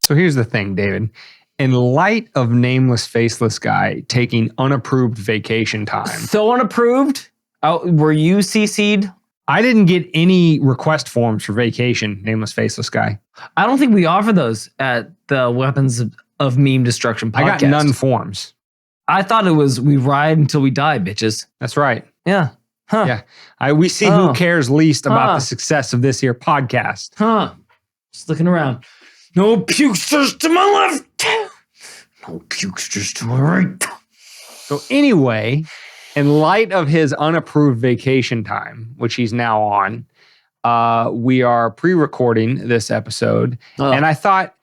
So here's the thing, David. In light of nameless, faceless guy taking unapproved vacation time. So unapproved? Were you CC'd? I didn't get any request forms for vacation, nameless, faceless guy. I don't think we offer those at the Weapons of Meme Destruction podcast. I got none forms. I thought it was we ride until we die, bitches. That's right. Yeah. Huh. Yeah. We see who cares least about the success of this here podcast. Huh. Just looking around. No pukesters to my left. No pukesters to my right. So anyway, in light of his unapproved vacation time, which he's now on, we are pre-recording this episode. And I thought,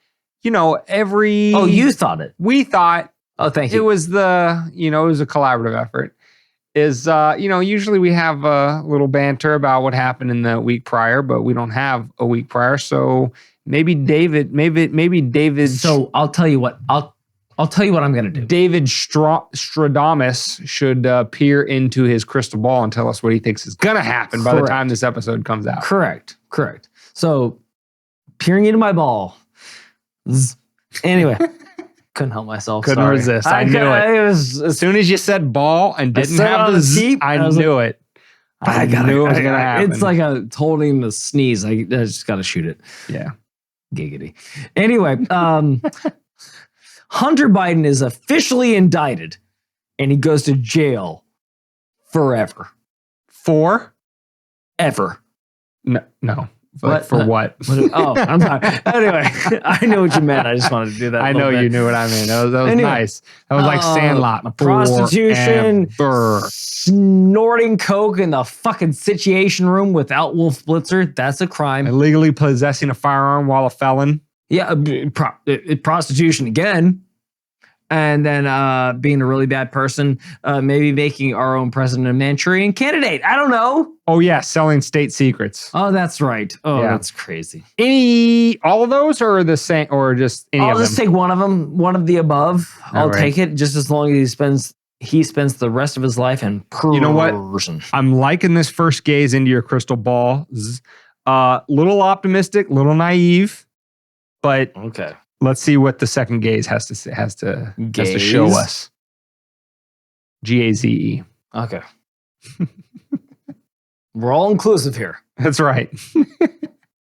you you thought it. We thought. Oh, thank you. It was it was a collaborative effort. Usually we have a little banter about what happened in the week prior, but we don't have a week prior. So maybe David. So I'll tell you what. I'll tell you what I'm going to do. David Stradamus should peer into his crystal ball and tell us what he thinks is going to happen by the time this episode comes out. Correct. So peering into my ball. Anyway. Couldn't help myself. Couldn't resist. I knew it. As soon as you said ball and didn't have the Z, I knew it. I knew it was going to happen. It's like holding the sneeze. I just got to shoot it. Yeah. Giggity. Anyway, Hunter Biden is officially indicted and he goes to jail forever. Ever. No. For what? Oh, I'm sorry. Anyway, I know what you meant. I just wanted to do that. I know you knew what I meant. That was nice. That was like Sandlot. Prostitution, snorting coke in the fucking Situation Room without Wolf Blitzer. That's a crime. Illegally possessing a firearm while a felon. Yeah, prostitution again. And then being a really bad person, maybe making our own president a Manchurian candidate. I don't know. Oh, yeah, selling state secrets. Oh, that's right. Oh, yeah. That's crazy. All of those or the same, or just any of them? I'll just take one of them, one of the above. I'll take it just as long as he spends the rest of his life in prison. You know what? I'm liking this first gaze into your crystal ball. Little optimistic, little naive, but okay. Let's see what the second gaze has to show us. GAZE. Okay. We're all inclusive here. That's right.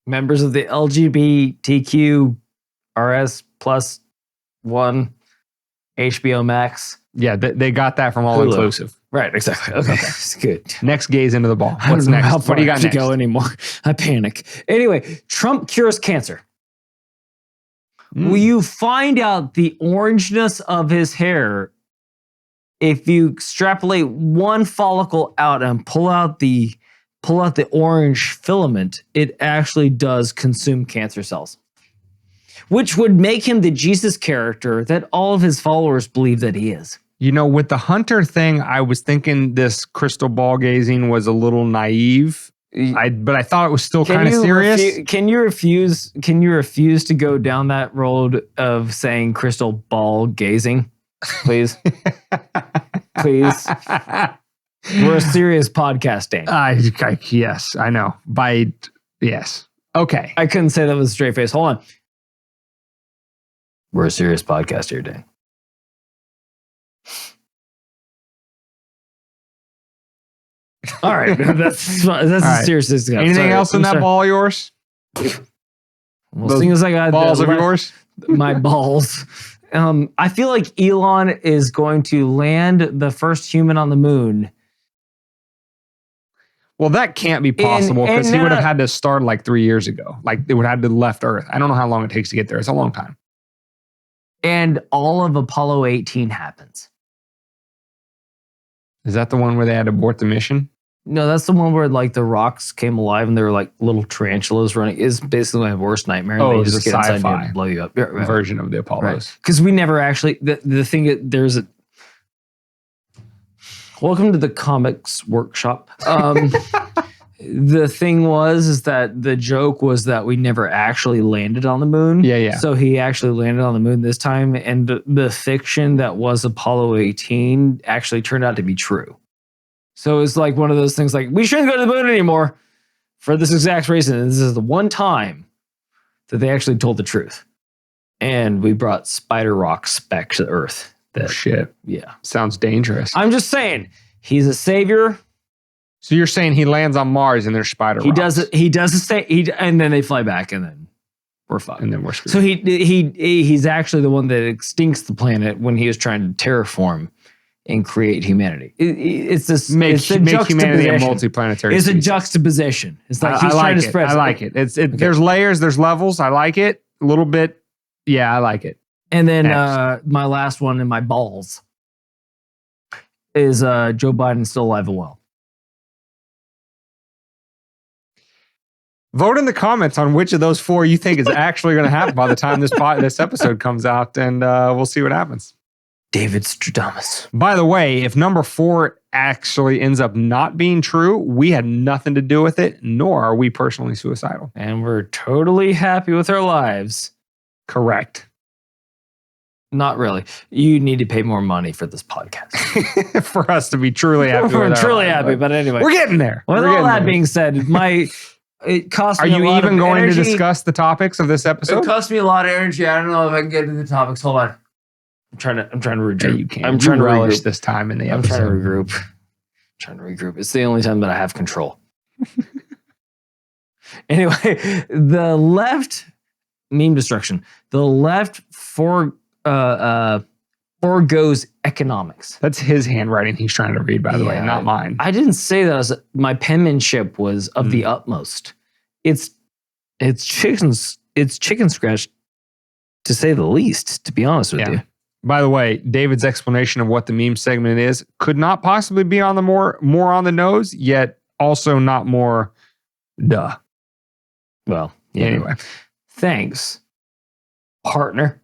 Members of the LGBTQ RS plus one HBO Max. Yeah, they got that from all Hulu. inclusive. Right, exactly. Okay, it's good. Next gaze into the ball. What's next? How far what do you got next? Go anymore? I panic. Anyway, Trump cures cancer. Will you find out the orangeness of his hair if you extrapolate one follicle out and pull out the orange filament? It actually does consume cancer cells, which would make him the Jesus character that all of his followers believe that he is. With the Hunter thing, I was thinking this crystal ball gazing was a little naive. But I thought it was still kind of serious. Can you refuse to go down that road of saying crystal ball gazing, please? Please. We're a serious podcast, Dan. Yes, I know. Yes. Okay. I couldn't say that with a straight face. Hold on. We're a serious podcast here, Dan. All right, that's as serious as it got. Anything else in that ball of yours? Well, seeing as I got balls of yours, my balls. I feel like Elon is going to land the first human on the moon. Well, that can't be possible because he would have had to start like 3 years ago. Like they would have had to left Earth. I don't know how long it takes to get there. It's a long time. And all of Apollo 18 happens. Is that the one where they had to abort the mission? No, that's the one where like the rocks came alive and there were like little tarantulas running. It's basically my worst nightmare. Oh, it's a sci-fi and blow you up. Version of the Apollos. Because we never actually the thing there's a. Welcome to the comics workshop. The thing is that the joke was that we never actually landed on the moon. Yeah. So he actually landed on the moon this time, and the fiction that was Apollo 18 actually turned out to be true. So it's like one of those things like, we shouldn't go to the moon anymore for this exact reason. And this is the one time that they actually told the truth. And we brought spider rocks back to the Earth. Oh, shit. Yeah. Sounds dangerous. I'm just saying, he's a savior. So you're saying he lands on Mars and there's spider rocks? He does it. And then they fly back, and then we're fucked. And then we're screwed. So he's actually the one that extincts the planet when he was trying to terraform and create humanity. It's this make humanity a juxtaposition. multi-planetary It's a species. juxtaposition. It's like he's I trying like to it. spread. I like it. There's layers, there's levels. I like it a little bit. Yeah, I like it. And then Next. my last one in my balls is Joe Biden still alive and well. Vote in the comments on which of those four you think is actually going to happen by the time this episode comes out, and we'll see what happens. David Stradamus. By the way, if number 4 actually ends up not being true, we had nothing to do with it, nor are we personally suicidal. And we're totally happy with our lives. Correct. Not really. You need to pay more money for this podcast. For us to be truly happy. We're with our truly lives, happy, but anyway. we're getting there. With We're all getting that there. being said, it cost Are me a you lot even of going energy. to discuss the topics of this episode? It cost me a lot of energy. I don't know if I can get into the topics. Hold on. I'm trying to regroup. Yeah, you can. I'm trying to relish regroup. this time in the I'm episode. trying to regroup. It's the only time that I have control. Anyway, the left meme destruction. The left forgoes economics. That's his handwriting he's trying to read, by the way, Yeah. not mine. I didn't say that my penmanship was of the utmost. It's chicken scratch, to say the least, to be honest with you. By the way, David's explanation of what the meme segment is could not possibly be on the more on the nose, yet also not more duh. Well, Anyway. Thanks, partner.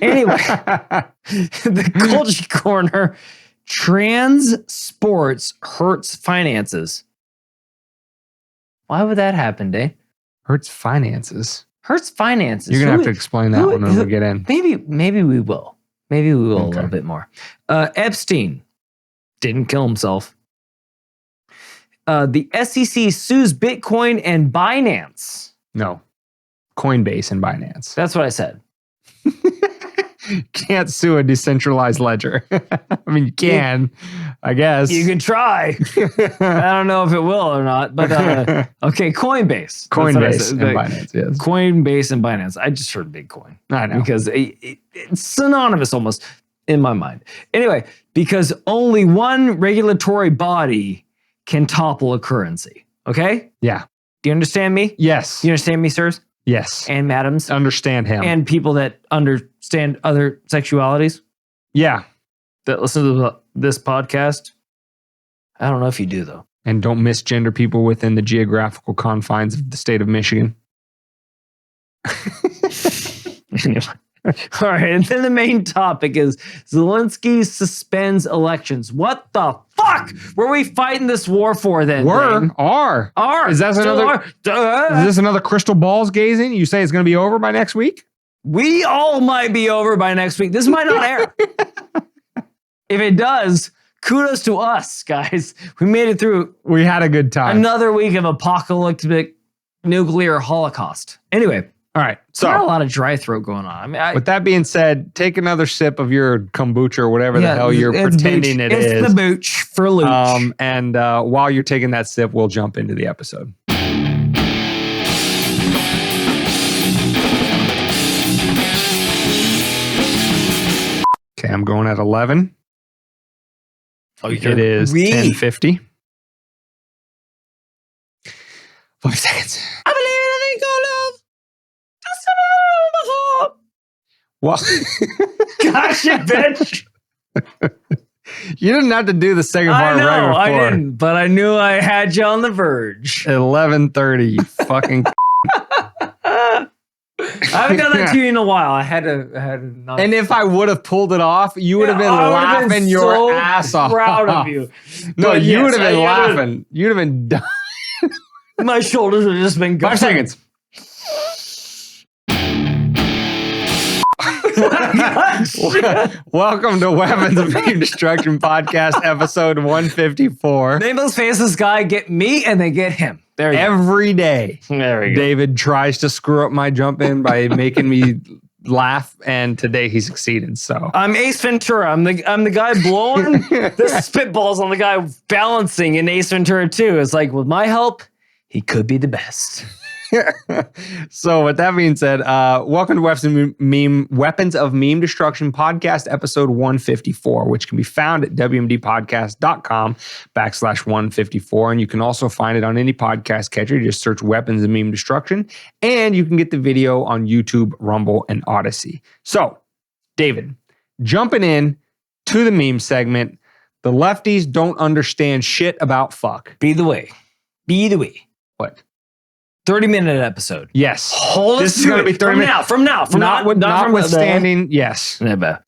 Anyway, the Culture Corner, trans sports hurts finances. Why would that happen, Dave? Hurts finances. Hurts finances. You're going to have to explain that one when we get in. Maybe we will. Maybe we will a Okay. little bit more. Epstein didn't kill himself. The SEC sues Bitcoin and Binance. No. Coinbase and Binance. That's what I said. Can't sue a decentralized ledger. I mean, you can, I guess. You can try. I don't know if it will or not, but okay, Coinbase. Coinbase and Binance, yes. Coinbase and Binance. I just heard Bitcoin. I know. Because it's synonymous almost in my mind. Anyway, because only one regulatory body can topple a currency. Okay? Yeah. Do you understand me? Yes. You understand me, sirs Yes. and madams Understand him. and people that understand other sexualities Yeah. that listen to this podcast? I don't know if you do, though. And don't misgender people within the geographical confines of the state of Michigan. All right, and then the main topic is Zelensky suspends elections. What the fuck were we fighting this war for then? Dane? Are. Is that Still another? are. Duh. Is this another crystal balls gazing? You say it's going to be over by next week? We all might be over by next week. This might not air. If it does, kudos to us, guys. We made it through We had a good time. another week of apocalyptic nuclear holocaust. Anyway, All right. so got a So, lot of dry throat going on. I mean, with that being said, take another sip of your kombucha or whatever the hell you're it's pretending booch. it is. It's the booch for Luch. And while you're taking that sip, we'll jump into the episode. Okay, I'm going at 11. It is 10:50. 5 seconds. I Well, believe in a thing called love. Gosh, you bitch. you didn't have to do the second I part know, right I before. didn't, but I knew I had you on the verge. 11:30. Fucking. I haven't done that to you in a while. I had to not. And if I would have pulled it off, you would have been I would've laughing been your so ass off. proud of you. No, But you yes, would have been I- laughing. You'd have been done. My shoulders would have just been going. 5 seconds. Welcome to Weapons of Mass Destruction Podcast, episode 154. Nameless faceless guy get me and they get him. There you Every day, go. There we go. David tries to screw up my jump in by making me laugh, and today he succeeded. So I'm Ace Ventura. I'm the guy blowing the spitballs on the guy balancing in Ace Ventura 2. It's like, with my help, he could be the best. So with that being said, welcome to Weapons of Meme Destruction podcast, episode 154, which can be found at wmdpodcast.com/154. And you can also find it on any podcast catcher. Just search Weapons of Meme Destruction, and you can get the video on YouTube, Rumble, and Odyssey. So, David, jumping in to the meme segment, the lefties don't understand shit about fuck. Be the way. What? 30-minute episode. Yes. Hold this is going to be 30 minutes. From now. Notwithstanding, yes.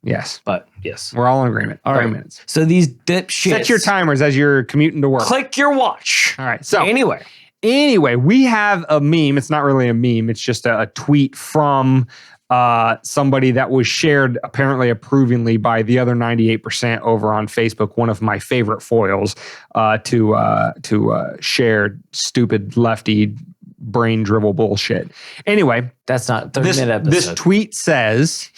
Yes. But yes. We're all in agreement. All 30 right. minutes. So these dipshits. Set your timers as you're commuting to work. Click your watch. All right. So anyway, we have a meme. It's not really a meme. It's just a tweet from somebody that was shared apparently approvingly by the other 98% over on Facebook. One of my favorite foils to share stupid lefty brain dribble bullshit. Anyway, that's not 30-minute episode. This tweet says,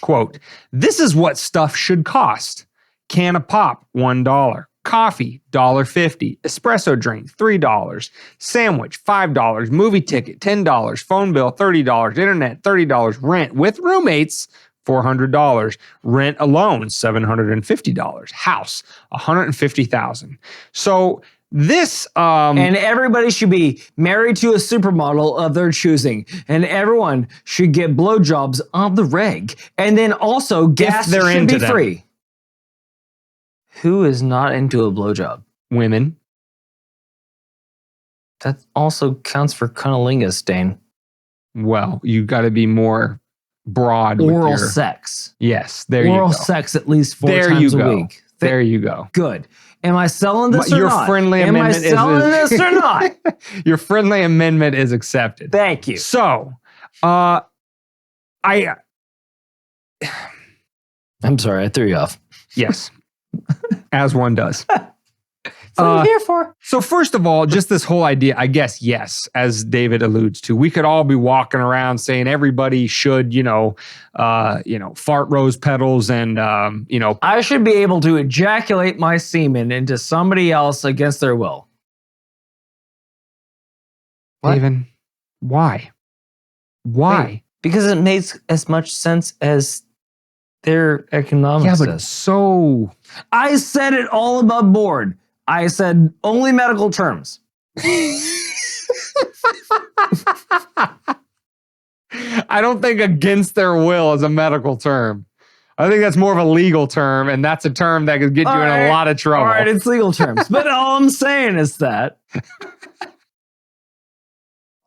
quote, "This is what stuff should cost. Can of pop, $1. Coffee, $1.50. Espresso drink, $3. Sandwich, $5. Movie ticket, $10. Phone bill, $30. Internet, $30. Rent with roommates, $400. Rent alone, $750. House, $150,000. So this and everybody should be married to a supermodel of their choosing, and everyone should get blowjobs on the reg, and then also gas should be free. Who is not into a blowjob? Women. That also counts for cunnilingus, Dane. Well, you got to be more broad. Oral with your sex. Yes, there you go. Oral sex at least 4 times a week. There you go. Good. Am I selling this or your not? Friendly amendment Am I selling this or not? Your friendly amendment is accepted. Thank you. So, I'm sorry, I threw you off. Yes, as one does. That's what I'm here for. So first of all, just this whole idea, I guess, yes, as David alludes to, we could all be walking around saying everybody should, fart rose petals and, I should be able to ejaculate my semen into somebody else against their will. David, why? Why? Wait, because it makes as much sense as their economics. Yeah, but so... I said it all above board. I said only medical terms. I don't think against their will is a medical term. I think that's more of a legal term, and that's a term that could get you in a lot of trouble. All right, it's legal terms. But all I'm saying is that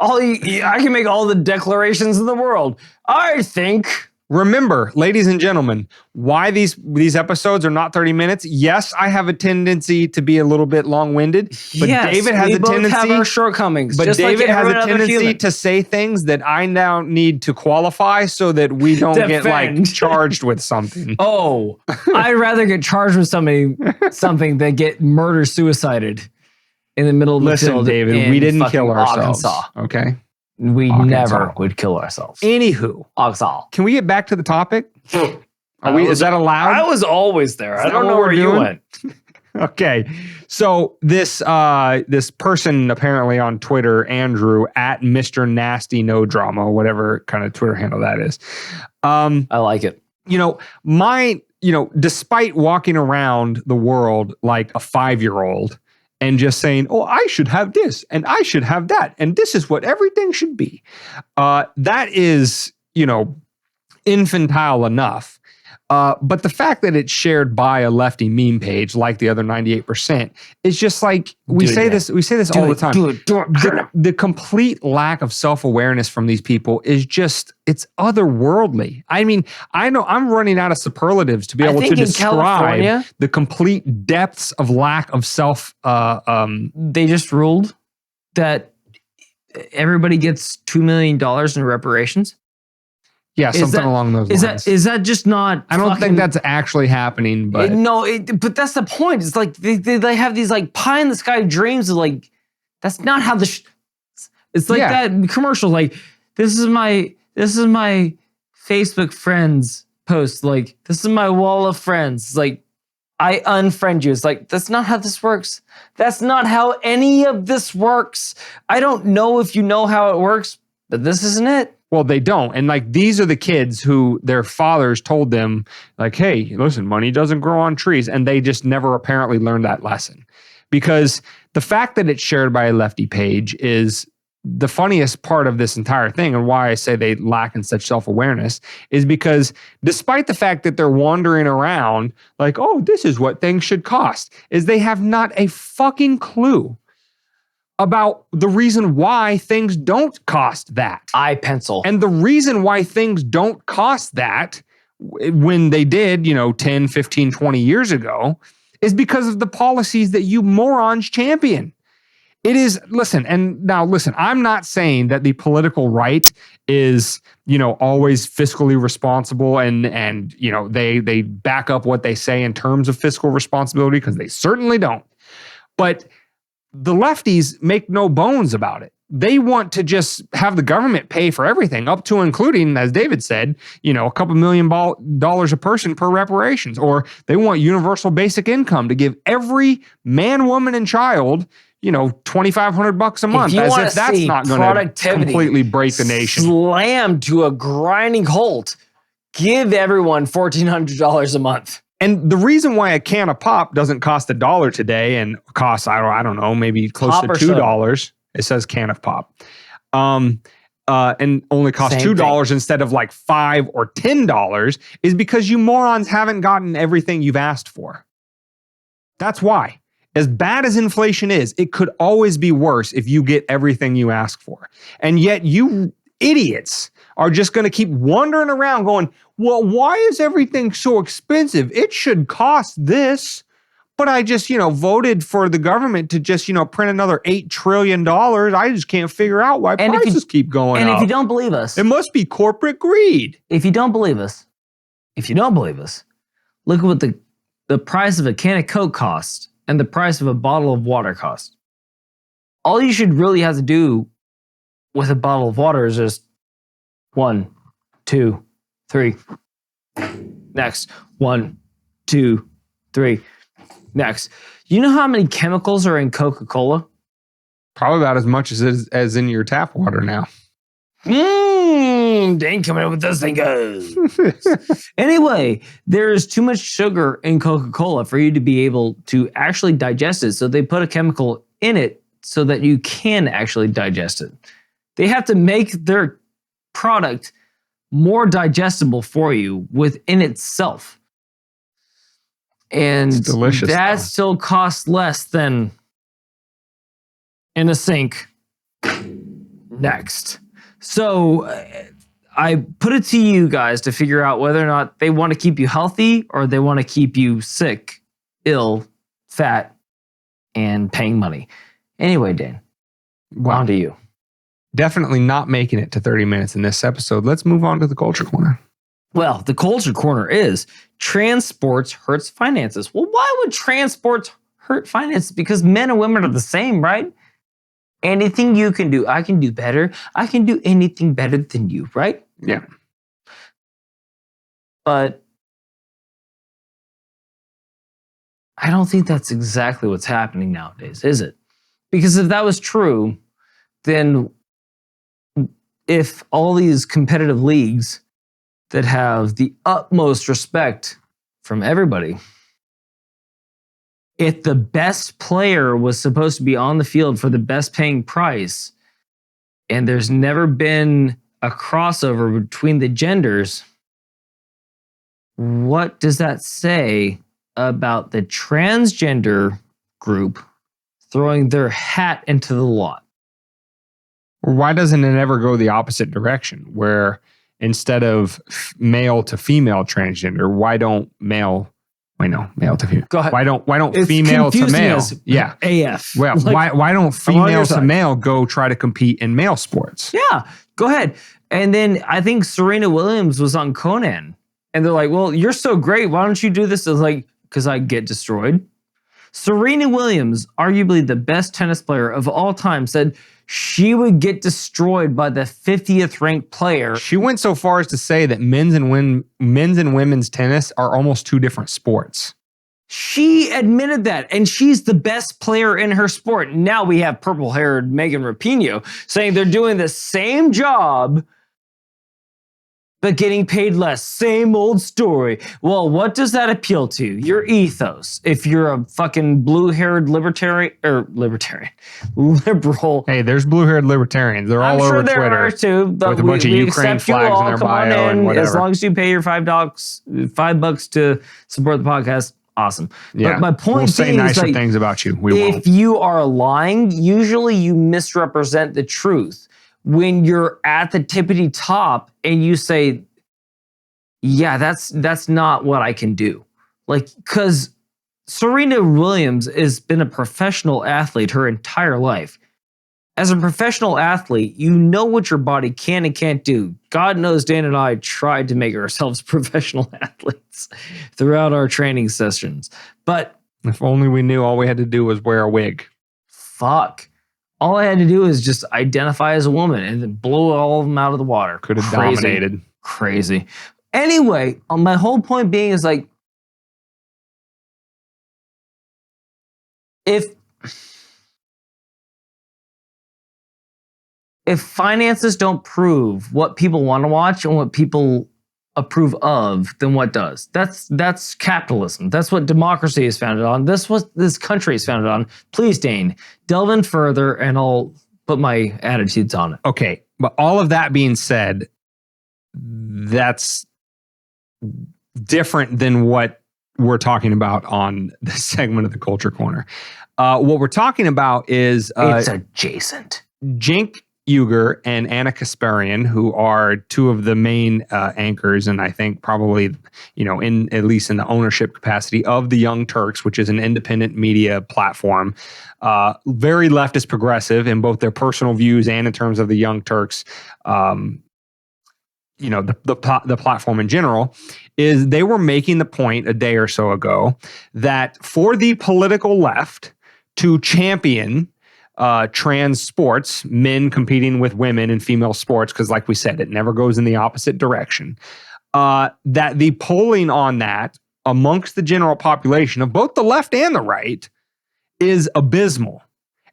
I can make all the declarations in the world. I think... Remember, ladies and gentlemen, why these episodes are not 30 minutes. Yes, I have a tendency to be a little bit long-winded, but yes, David has a tendency. Have our shortcomings. But just David like has a tendency to say things that I now need to qualify so that we don't get charged with something. Oh, I'd rather get charged with something than get murder-suicided in the middle of the field. Listen, David, we didn't kill ourselves. Arkansas. Okay. We never would kill ourselves. Anywho, Arkansas. Can we get back to the topic? Is that allowed? I was always there. I don't know where you went. Okay. So this person apparently on Twitter, Andrew, at Mr. Nasty No Drama, whatever kind of Twitter handle that is. I like it. Despite walking around the world like a 5-year-old, and just saying, oh, I should have this and I should have that. And this is what everything should be. That is, infantile enough. But the fact that it's shared by a lefty meme page like the other 98% is just like, we say this all the time. The complete lack of self-awareness from these people is just, it's otherworldly. I mean, I know I'm running out of superlatives to be able to describe the complete depths of lack of self. They just ruled that everybody gets $2 million in reparations. Yeah, something along those lines. Is that just not? I don't think that's actually happening, but but that's the point. It's like they have these like pie in the sky dreams of like, that's not how it's like that commercial. Like, this is my Facebook friends post like, this is my wall of friends. It's like, I unfriend you. It's like, that's not how this works. That's not how any of this works. I don't know if you know how it works, but this isn't it. Well, they don't. And like, these are the kids who their fathers told them, like, hey, listen, money doesn't grow on trees. And they just never apparently learned that lesson. Because the fact that it's shared by a lefty page is the funniest part of this entire thing, and why I say they lack in such self-awareness, is because despite the fact that they're wandering around like, oh, this is what things should cost, is they have not a fucking clue about the reason why things don't cost that. iPencil. And the reason why things don't cost that when they did, 10, 15, 20 years ago, is because of the policies that you morons champion. It is, listen, I'm not saying that the political right is, always fiscally responsible and they back up what they say in terms of fiscal responsibility, because they certainly don't. But the lefties make no bones about it. They want to just have the government pay for everything, up to including, as David said, a couple $1 million a person per reparations. Or they want universal basic income to give every man, woman, and child, $2,500 a month, as if that's not going to completely break the nation. Slam to a grinding halt. Give everyone $1,400 a month. And the reason why a can of pop doesn't cost $1 today and costs, I don't know, maybe close to $2. It says can of pop. And only costs $2 instead of like $5 or $10 is because you morons haven't gotten everything you've asked for. That's why. As bad as inflation is, it could always be worse if you get everything you ask for. And yet you idiots are just going to keep wandering around going, well, why is everything so expensive? It should cost this. But I just, voted for the government to just, print another $8 trillion. I just can't figure out why prices keep going up. And if you don't believe us, it must be corporate greed. If you don't believe us, look at what the price of a can of Coke costs and the price of a bottle of water costs. All you should really have to do with a bottle of water is just 1, 2, 3. Next. 1, 2, 3. Next. You know how many chemicals are in Coca-Cola? Probably about as much as in your tap water now. Dang, coming up with those things. Anyway, there's too much sugar in Coca-Cola for you to be able to actually digest it. So they put a chemical in it so that you can actually digest it. They have to make their product more digestible for you within itself. And it's delicious, that still costs less than in a sink. Next. So I put it to you guys to figure out whether or not they want to keep you healthy or they want to keep you sick, ill, fat, and paying money. Anyway, Dan, on to you. Definitely not making it to 30 minutes in this episode. Let's move on to the culture corner. Well, the culture corner is transports hurts finances. Well, why would transports hurt finances? Because men and women are the same, right? Anything you can do, I can do better. I can do anything better than you, right? Yeah. But I don't think that's exactly what's happening nowadays, is it? Because if that was true, then if all these competitive leagues that have the utmost respect from everybody, if the best player was supposed to be on the field for the best paying price, and there's never been a crossover between the genders, what does that say about the transgender group throwing their hat into the lot? Why doesn't it ever go the opposite direction, where instead of male to female transgender, why don't male to female? Go ahead. Why don't It's female to confusing male? as Yeah. AF. Well, Like, why don't I'm on female your to side. male go try to compete in male sports? Yeah, go ahead. And then I think Serena Williams was on Conan. And they're like, well, you're so great. Why don't you do this? I was like, because I get destroyed. Serena Williams, arguably the best tennis player of all time, said she would get destroyed by the 50th ranked player. She went so far as to say that men's and women's tennis are almost two different sports. She admitted that, and she's the best player in her sport. Now we have purple-haired Megan Rapinoe saying they're doing the same job, but getting paid less. Same old story. Well, what does that appeal to? Your ethos. If you're a fucking blue-haired liberal. Hey, there's blue-haired libertarians. They're all over Twitter. Are too, but with a bunch of Ukraine flags in their bio and whatever. As long as you pay your $5 to support the podcast, awesome. Yeah, but my point we'll say nicer is, things about you. We won't. If you are lying, usually you misrepresent the truth. When you're at the tippity top and you say, yeah, that's not what I can do. Like, because Serena Williams has been a professional athlete her entire life. As a professional athlete, you know what your body can and can't do. God knows Dan and I tried to make ourselves professional athletes throughout our training sessions. But if only we knew all we had to do was wear a wig. Fuck. All I had to do is just identify as a woman and then blow all of them out of the water. Could have dominated. Crazy. Anyway, my whole point being is like, if finances don't prove what people want to watch and what people approve of, then what does? That's capitalism. That's what democracy is founded on. That's what this country is founded on. Please, Dane, delve in further and I'll put my attitudes on it. Okay, but all of that being said, that's different than what we're talking about on this segment of the Culture Corner. What we're talking about is... it's adjacent. Cenk and Ana Kasparian, who are two of the main anchors, and I think probably, in at least in the ownership capacity of the Young Turks, which is an independent media platform, very leftist progressive in both their personal views and in terms of the Young Turks, the platform in general, is they were making the point a day or so ago that for the political left to champion trans sports, men competing with women in female sports, because like we said, it never goes in the opposite direction, that the polling on that amongst the general population of both the left and the right is abysmal.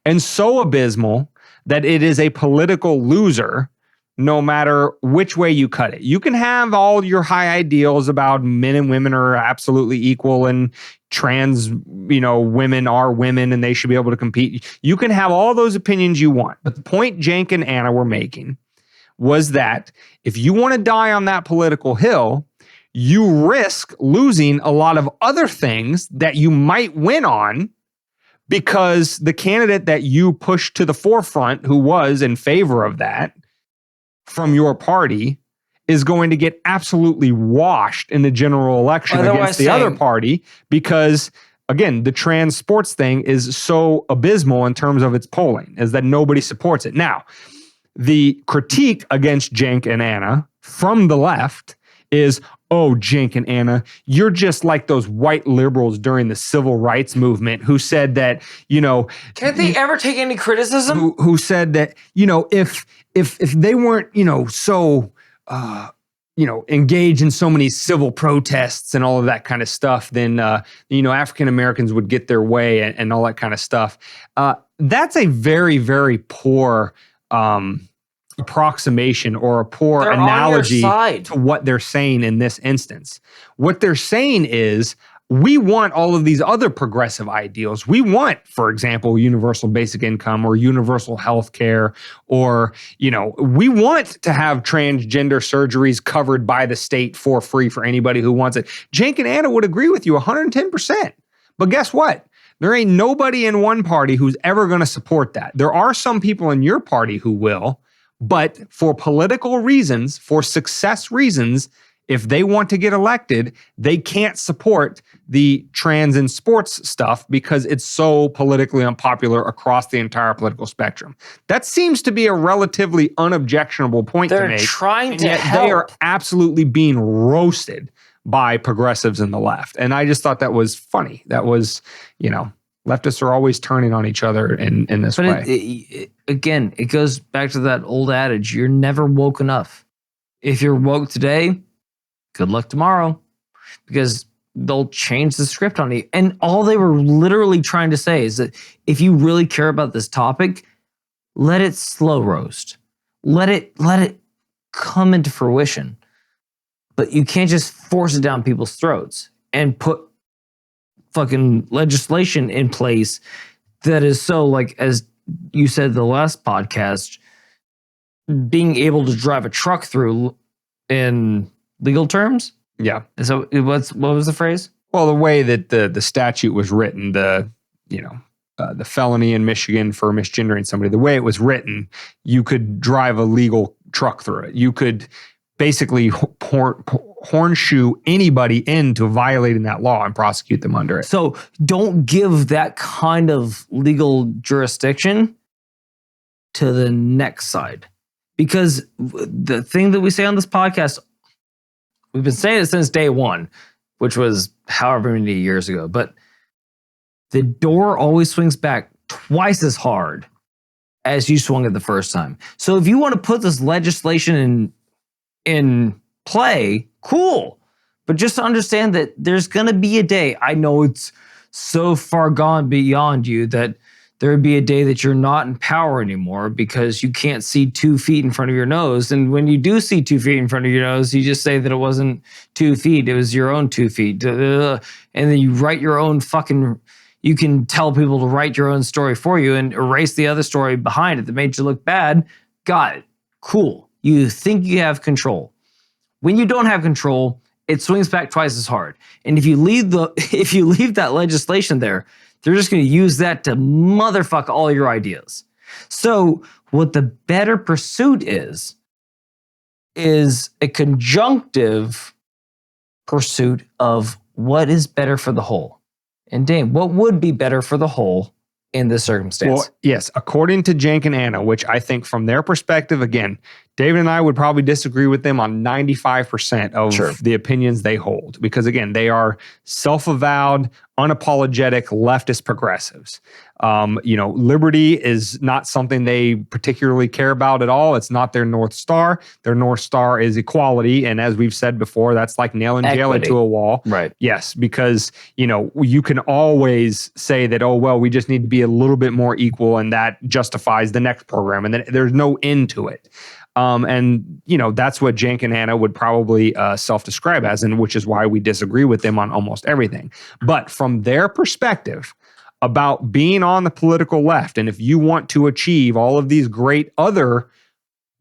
And so abysmal that it is a political loser no matter which way you cut it. You can have all your high ideals about men and women are absolutely equal and trans, women are women and they should be able to compete. You can have all those opinions you want. But the point Cenk and Ana were making was that if you want to die on that political hill, you risk losing a lot of other things that you might win on because the candidate that you pushed to the forefront, who was in favor of that, from your party is going to get absolutely washed in the general election against the other party because, again, the trans sports thing is so abysmal in terms of its polling, is that nobody supports it. Now, the critique against Cenk and Ana from the left is, oh, Cenk and Ana, you're just like those white liberals during the civil rights movement who said that, Can't they ever take any criticism? Who said that, if they weren't, so, engaged in so many civil protests and all of that kind of stuff, then, African Americans would get their way and all that kind of stuff. That's a very, very poor approximation or a poor analogy to what they're saying in this instance. What they're saying is, we want all of these other progressive ideals. We want, for example, universal basic income or universal health care, or, we want to have transgender surgeries covered by the state for free for anybody who wants it. Cenk and Ana would agree with you 110%. But guess what? There ain't nobody in one party who's ever going to support that. There are some people in your party who will, but for political reasons, for success reasons, if they want to get elected, they can't support the trans and sports stuff because it's so politically unpopular across the entire political spectrum. That seems to be a relatively unobjectionable point to make. They're trying to yet help. They are absolutely being roasted by progressives in the left. And I just thought that was funny. That was, Leftists are always turning on each other in this way. Again, it goes back to that old adage, you're never woke enough. If you're woke today, good luck tomorrow, because they'll change the script on you. And all they were literally trying to say is that if you really care about this topic, let it slow roast. Let it come into fruition. But you can't just force it down people's throats and put fucking legislation in place that is so, like, as you said the last podcast, being able to drive a truck through in legal terms. Yeah. So what was the phrase? Well, the way that the statute was written, the felony in Michigan for misgendering somebody, the way it was written, you could drive a legal truck through it. You could basically hornshoe anybody into violating that law and prosecute them under it. So don't give that kind of legal jurisdiction to the next side. Because the thing that we say on this podcast, we've been saying it since day one, which was however many years ago, but the door always swings back twice as hard as you swung it the first time. So if you want to put this legislation in play, cool. But just to understand that there's going to be a day, I know it's so far gone beyond you that there would be a day that you're not in power anymore because you can't see 2 feet in front of your nose. And when you do see 2 feet in front of your nose, you just say that it wasn't 2 feet, it was your own 2 feet. And then you write your own you can tell people to write your own story for you and erase the other story behind it that made you look bad. Got it. Cool. You think you have control. When you don't have control, it swings back twice as hard. And if you leave that legislation there, they're just going to use that to motherfuck all your ideas. So what the better pursuit is a conjunctive pursuit of what is better for the whole. And Dane, what would be better for the whole in this circumstance? Well, yes, according to Cenk and Ana, which I think from their perspective, again, David and I would probably disagree with them on 95% of the opinions they hold. Because again, they are self-avowed, unapologetic leftist progressives. Liberty is not something they particularly care about at all. It's not their North Star. Their North Star is equality. And as we've said before, that's like nailing jail into a wall. Right. Yes, because, you can always say that, oh, well, we just need to be a little bit more equal and that justifies the next program. And then there's no end to it. That's what Cenk and Ana would probably self-describe as, and which is why we disagree with them on almost everything. But from their perspective about being on the political left, and if you want to achieve all of these great other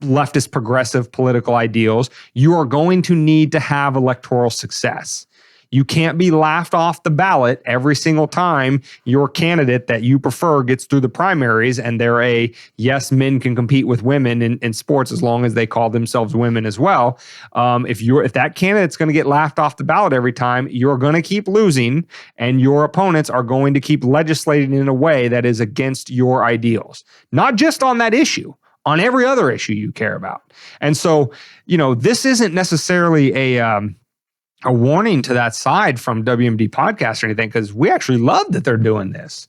leftist progressive political ideals, you are going to need to have electoral success. You can't be laughed off the ballot every single time your candidate that you prefer gets through the primaries and they're yes, men can compete with women in sports as long as they call themselves women as well. If that candidate's going to get laughed off the ballot every time, you're going to keep losing and your opponents are going to keep legislating in a way that is against your ideals. Not just on that issue, on every other issue you care about. And so, this isn't necessarily a warning to that side from WMD podcast or anything, because we actually love that they're doing this.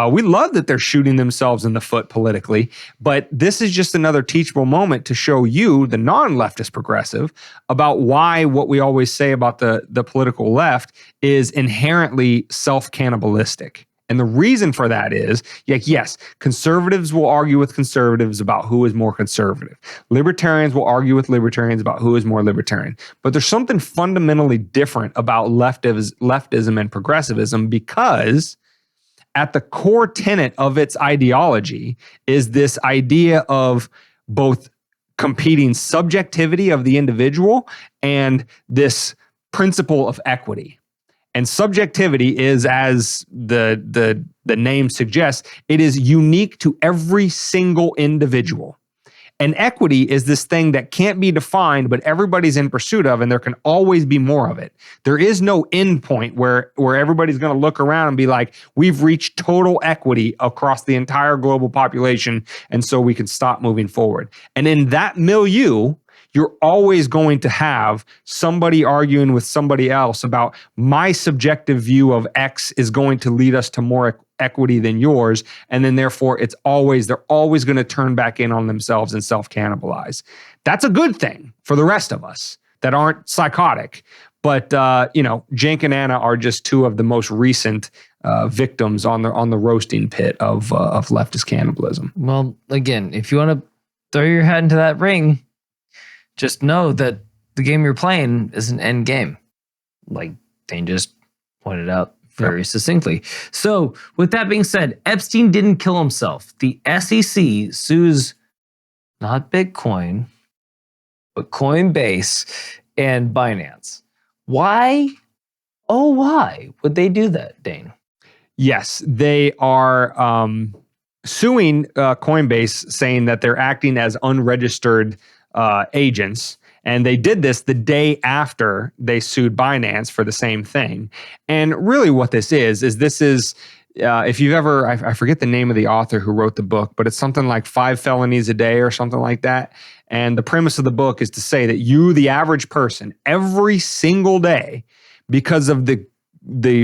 We love that they're shooting themselves in the foot politically, but this is just another teachable moment to show you, the non-leftist progressive, about why what we always say about the political left is inherently self-cannibalistic. And the reason for that is, yes, conservatives will argue with conservatives about who is more conservative. Libertarians will argue with libertarians about who is more libertarian. But there's something fundamentally different about leftism and progressivism, because at the core tenet of its ideology is this idea of both competing subjectivity of the individual and this principle of equity. And subjectivity is, as the name suggests, it is unique to every single individual. And equity is this thing that can't be defined, but everybody's in pursuit of, and there can always be more of it. There is no end point where everybody's going to look around and be like, we've reached total equity across the entire global population, and so we can stop moving forward. And in that milieu, you're always going to have somebody arguing with somebody else about my subjective view of X is going to lead us to more equity than yours. And then therefore they're always going to turn back in on themselves and self-cannibalize. That's a good thing for the rest of us that aren't psychotic. But, Cenk and Ana are just two of the most recent victims on the roasting pit of leftist cannibalism. Well, again, if you want to throw your head into that ring, just know that the game you're playing is an end game, like Dane just pointed out very succinctly. So with that being said, Epstein didn't kill himself. The SEC sues not Bitcoin, but Coinbase and Binance. Why? Oh, why would they do that, Dane? Yes, they are suing Coinbase, saying that they're acting as unregistered agents. And they did this the day after they sued Binance for the same thing. And really what this is if you've ever, I forget the name of the author who wrote the book, but it's something like 5 felonies a day or something like that. And the premise of the book is to say that you, the average person, every single day, because of the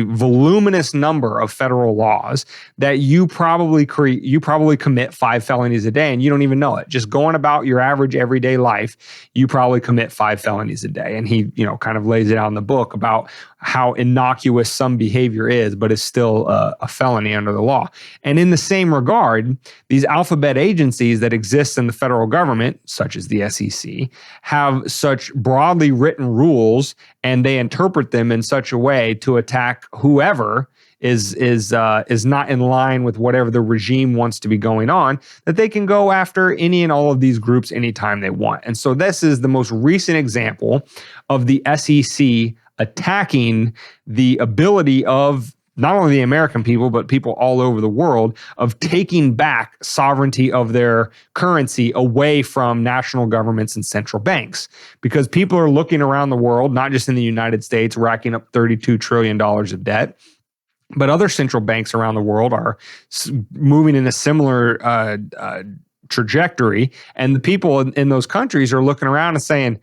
voluminous number of federal laws, that you probably commit 5 felonies a day and you don't even know it. Just going about your average everyday life, you probably commit 5 felonies a day. And he, kind of lays it out in the book about how innocuous some behavior is, but it's still a felony under the law. And in the same regard, these alphabet agencies that exist in the federal government, such as the SEC, have such broadly written rules, and they interpret them in such a way to attack whoever is not in line with whatever the regime wants to be going on, that they can go after any and all of these groups anytime they want. And so this is the most recent example of the SEC attacking the ability of not only the American people, but people all over the world, of taking back sovereignty of their currency away from national governments and central banks. Because people are looking around the world, not just in the United States, racking up $32 trillion of debt, but other central banks around the world are moving in a similar trajectory. And the people in those countries are looking around and saying,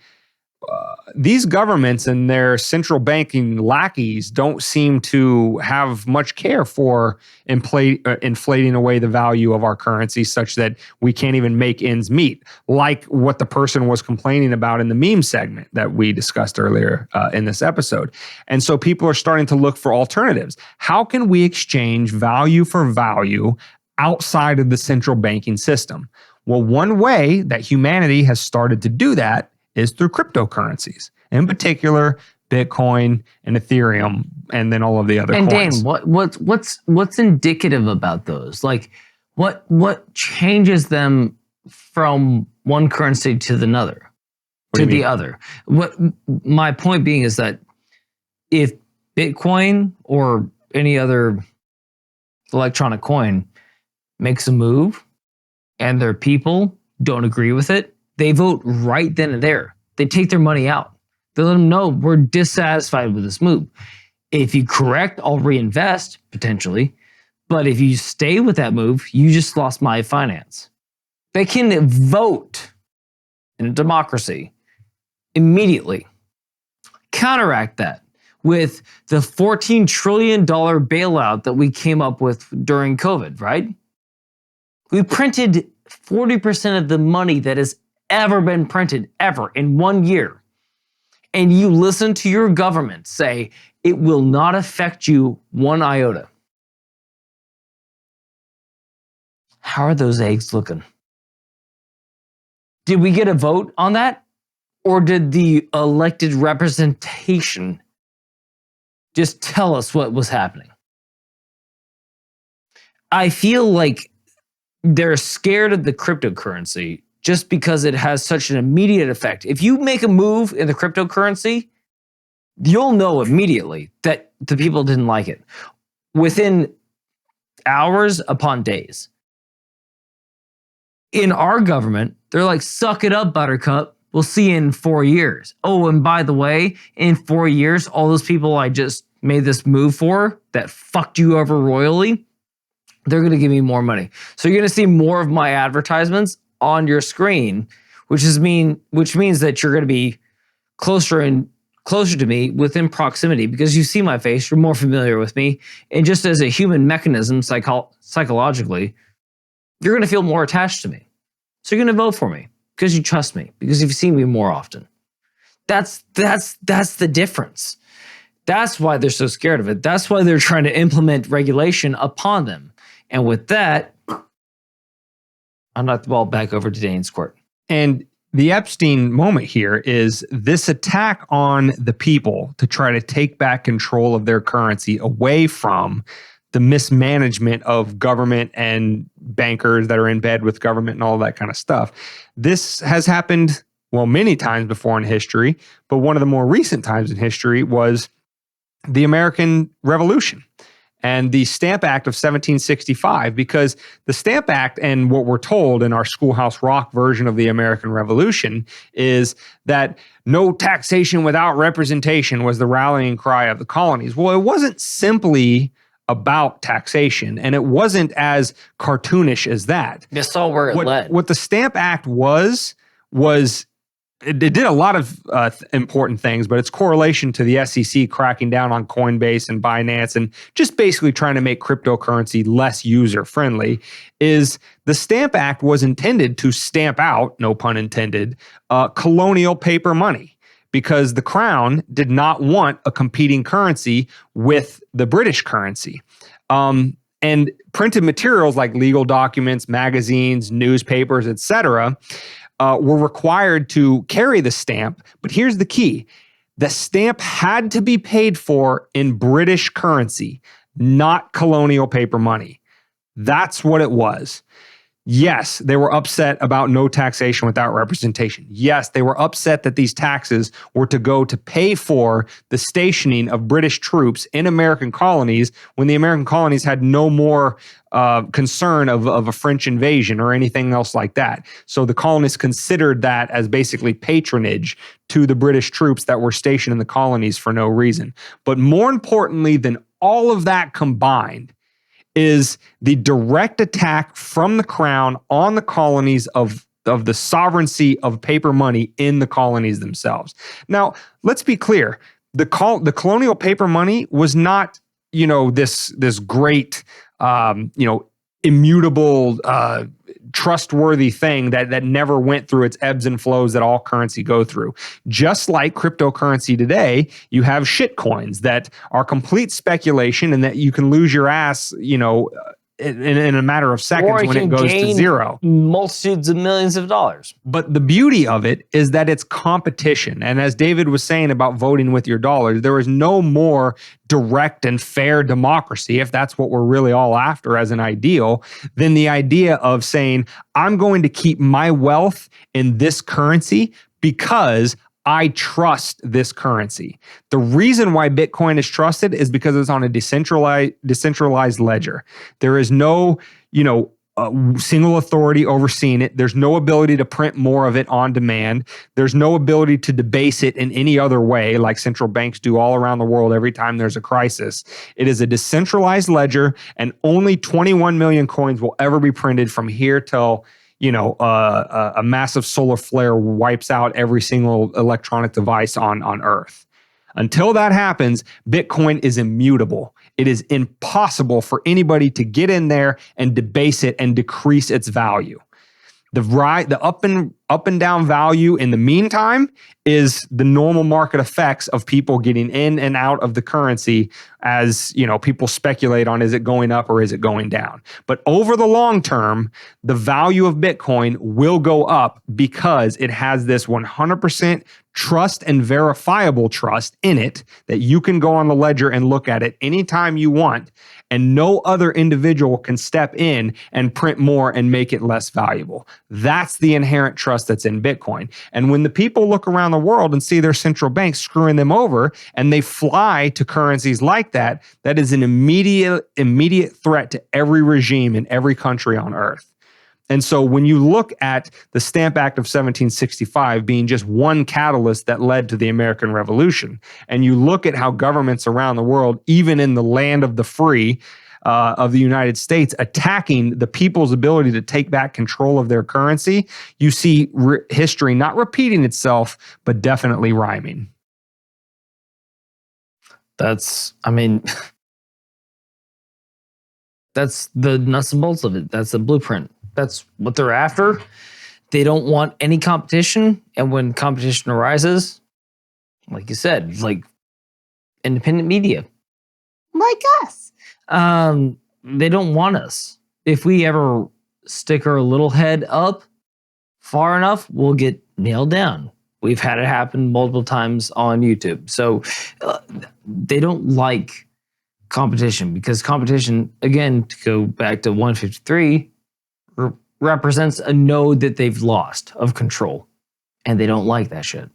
these governments and their central banking lackeys don't seem to have much care for inflating away the value of our currency such that we can't even make ends meet, like what the person was complaining about in the meme segment that we discussed earlier in this episode. And so people are starting to look for alternatives. How can we exchange value for value outside of the central banking system? Well, one way that humanity has started to do that is through cryptocurrencies, in particular Bitcoin and Ethereum, and then all of the other coins. And Dane, what's indicative about those? Like, what changes them from one currency to the other? What my point being is that if Bitcoin or any other electronic coin makes a move and their people don't agree with it, they vote right then and there. They take their money out. They let them know we're dissatisfied with this move. If you correct, I'll reinvest, potentially. But if you stay with that move, you just lost my finance. They can vote in a democracy immediately. Counteract that with the $14 trillion bailout that we came up with during COVID, right? We printed 40% of the money that has ever been printed ever in 1 year. And you listen to your government say it will not affect you one iota. How are those eggs looking? Did we get a vote on that? Or did the elected representation just tell us what was happening? I feel like they're scared of the cryptocurrency just because it has such an immediate effect. If you make a move in the cryptocurrency, you'll know immediately that the people didn't like it within hours upon days. In our government, they're like, suck it up, Buttercup. We'll see you in 4 years. Oh, and by the way, in 4 years, all those people I just made this move for that fucked you over royally, they're going to give me more money. So you're going to see more of my advertisements on your screen, which means that you're going to be closer and closer to me within proximity because you see my face, you're more familiar with me. And just as a human mechanism, psychologically, you're going to feel more attached to me. So you're going to vote for me because you trust me, because you've seen me more often. That's the difference. That's why they're so scared of it. That's why they're trying to implement regulation upon them. And with that, I'll knock the ball back over to Dane's court. And the Epstein moment here is this attack on the people to try to take back control of their currency away from the mismanagement of government and bankers that are in bed with government and all that kind of stuff. This has happened, well, many times before in history, but one of the more recent times in history was the American Revolution and the Stamp Act of 1765, because the Stamp Act and what we're told in our Schoolhouse Rock version of the American Revolution is that no taxation without representation was the rallying cry of the colonies. Well, it wasn't simply about taxation, and it wasn't as cartoonish as that. You saw where it led. What the Stamp Act was it did a lot of important things, but its correlation to the SEC cracking down on Coinbase and Binance and just basically trying to make cryptocurrency less user-friendly is the Stamp Act was intended to stamp out, no pun intended, colonial paper money, because the Crown did not want a competing currency with the British currency. And printed materials like legal documents, magazines, newspapers, etc., were required to carry the stamp. But here's the key. The stamp had to be paid for in British currency, not colonial paper money. That's what it was. Yes, they were upset about no taxation without representation. Yes, they were upset that these taxes were to go to pay for the stationing of British troops in American colonies when the American colonies had no more concern of a French invasion or anything else like that. So the colonists considered that as basically patronage to the British troops that were stationed in the colonies for no reason. But more importantly than all of that combined is the direct attack from the Crown on the colonies of the sovereignty of paper money in the colonies themselves. Now, let's be clear. The colonial paper money was not, this great, immutable, trustworthy thing that never went through its ebbs and flows that all currency go through. Just like cryptocurrency today, you have shit coins that are complete speculation and that you can lose your ass, in a matter of seconds when it goes to zero. Multitudes of millions of dollars. But the beauty of it is that it's competition. And as David was saying about voting with your dollars, there is no more direct and fair democracy, if that's what we're really all after as an ideal, than the idea of saying, I'm going to keep my wealth in this currency because I trust this currency. The reason why Bitcoin is trusted is because it's on a decentralized ledger. There is no, single authority overseeing it. There's no ability to print more of it on demand. There's no ability to debase it in any other way, like central banks do all around the world every time there's a crisis. It is a decentralized ledger, and only 21 million coins will ever be printed from here till a massive solar flare wipes out every single electronic device on Earth. Until that happens, Bitcoin is immutable. It is impossible for anybody to get in there and debase it and decrease its value. The up and down value in the meantime is the normal market effects of people getting in and out of the currency as, people speculate on, is it going up or is it going down? But over the long term, the value of Bitcoin will go up because it has this 100% trust and verifiable trust in it that you can go on the ledger and look at it anytime you want, and no other individual can step in and print more and make it less valuable. That's the inherent trust that's in Bitcoin. And when the people look around the world and see their central banks screwing them over and they fly to currencies like that, that is an immediate threat to every regime in every country on earth. And so when you look at the Stamp Act of 1765 being just one catalyst that led to the American Revolution, and you look at how governments around the world, even in the land of the free of the United States, attacking the people's ability to take back control of their currency, you see history not repeating itself, but definitely rhyming. That's the nuts and bolts of it. That's the blueprint. That's what they're after. They don't want any competition. And when competition arises, like you said, like independent media, like us, they don't want us. If we ever stick our little head up far enough, we'll get nailed down. We've had it happen multiple times on YouTube. So they don't like competition because competition, again, to go back to 153, represents a node that they've lost of control. And they don't like that shit.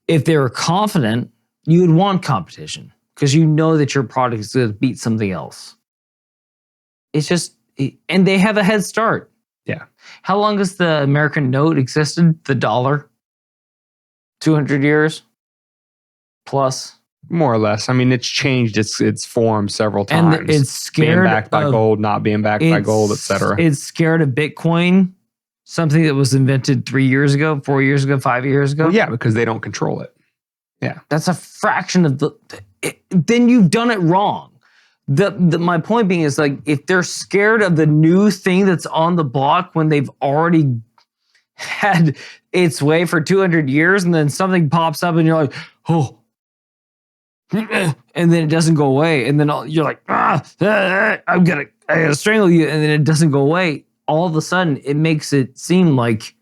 If they were confident, you would want competition because you know that your product is going to beat something else. It's just, and they have a head start. Yeah. How long has the American note existed? The dollar? 200 years plus? More or less. I mean, it's changed its form several times. And it's scared being backed by gold, not being backed by gold, etc. It's scared of Bitcoin, something that was invented 3 years ago, 4 years ago, 5 years ago. Well, yeah, because they don't control it. Yeah. That's a fraction of then you've done it wrong. My point being is, like, if they're scared of the new thing that's on the block when they've already had its way for 200 years and then something pops up and you're like, oh, and then it doesn't go away. And then you're like, I gotta strangle you. And then it doesn't go away. All of a sudden, it makes it seem like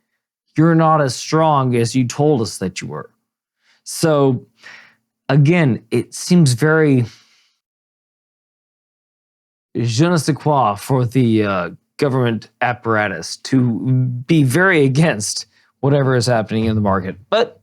you're not as strong as you told us that you were. So again, it seems very je ne sais quoi for the government apparatus to be very against whatever is happening in the market. But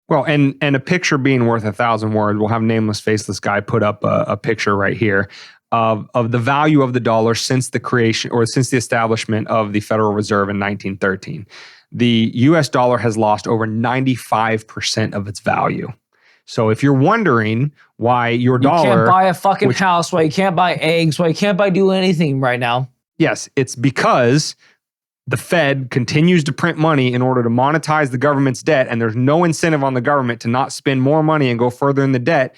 well, and a picture being worth 1,000 words, we'll have nameless, faceless guy put up a picture right here of the value of the dollar since the creation or since the establishment of the Federal Reserve in 1913. The US dollar has lost over 95% of its value. So if you're wondering why your dollar... You can't buy a fucking house, why you can't buy eggs, why you can't do anything right now. Yes, it's because the Fed continues to print money in order to monetize the government's debt, and there's no incentive on the government to not spend more money and go further into debt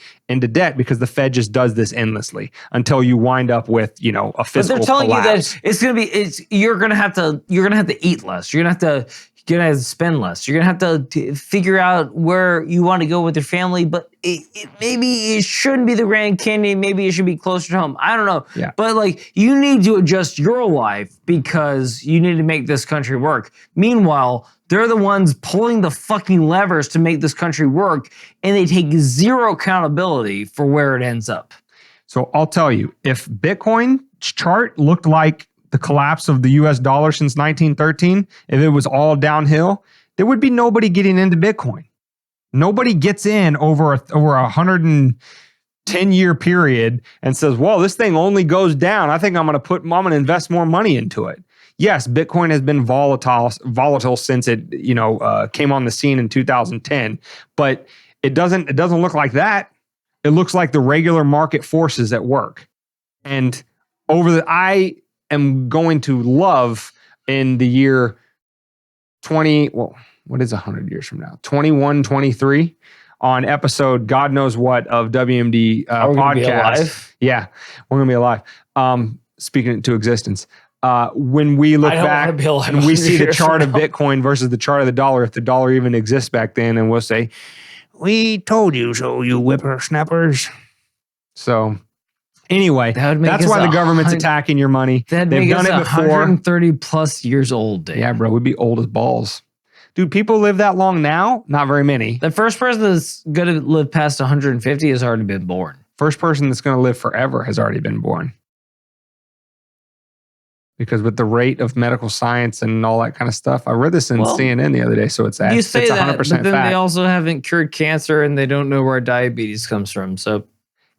because the Fed just does this endlessly until you wind up with, a fiscal collapse. But they're telling you that you're gonna have to eat less. You're gonna have to spend less. You're gonna have to figure out where you want to go with your family, but maybe it shouldn't be the Grand Canyon. Maybe it should be closer to home. I don't know. Yeah. But you need to adjust your life because you need to make this country work. Meanwhile, they're the ones pulling the fucking levers to make this country work, and they take zero accountability for where it ends up. So I'll tell you, if Bitcoin's chart looked like the collapse of the US dollar since 1913, if it was all downhill, there would be nobody getting into Bitcoin. Nobody gets in over a 110-year period and says, well, this thing only goes down. I think I'm going to invest more money into it. Yes, Bitcoin has been volatile since it, came on the scene in 2010, but it doesn't look like that. It looks like the regular market forces at work. And I am going to love in the year what is 100 years from now? 2123 on episode God knows what of WMD podcast. Yeah, we're going to be alive. Speaking it into existence. When we look back and we see the chart of Bitcoin versus the chart of the dollar, if the dollar even exists back then, and we'll say, we told you so, you whippersnappers. So anyway, that's why the government's attacking your money. They've done it before. 130 plus years old, Dave. Yeah, bro, we'd be old as balls. Dude, people live that long now? Not very many. The first person that's going to live past 150 has already been born. First person that's going to live forever has already been born. Because with the rate of medical science and all that kind of stuff, I read this in CNN the other day, so it's 100% you say that, but then fact. They also haven't cured cancer, and they don't know where diabetes comes from. So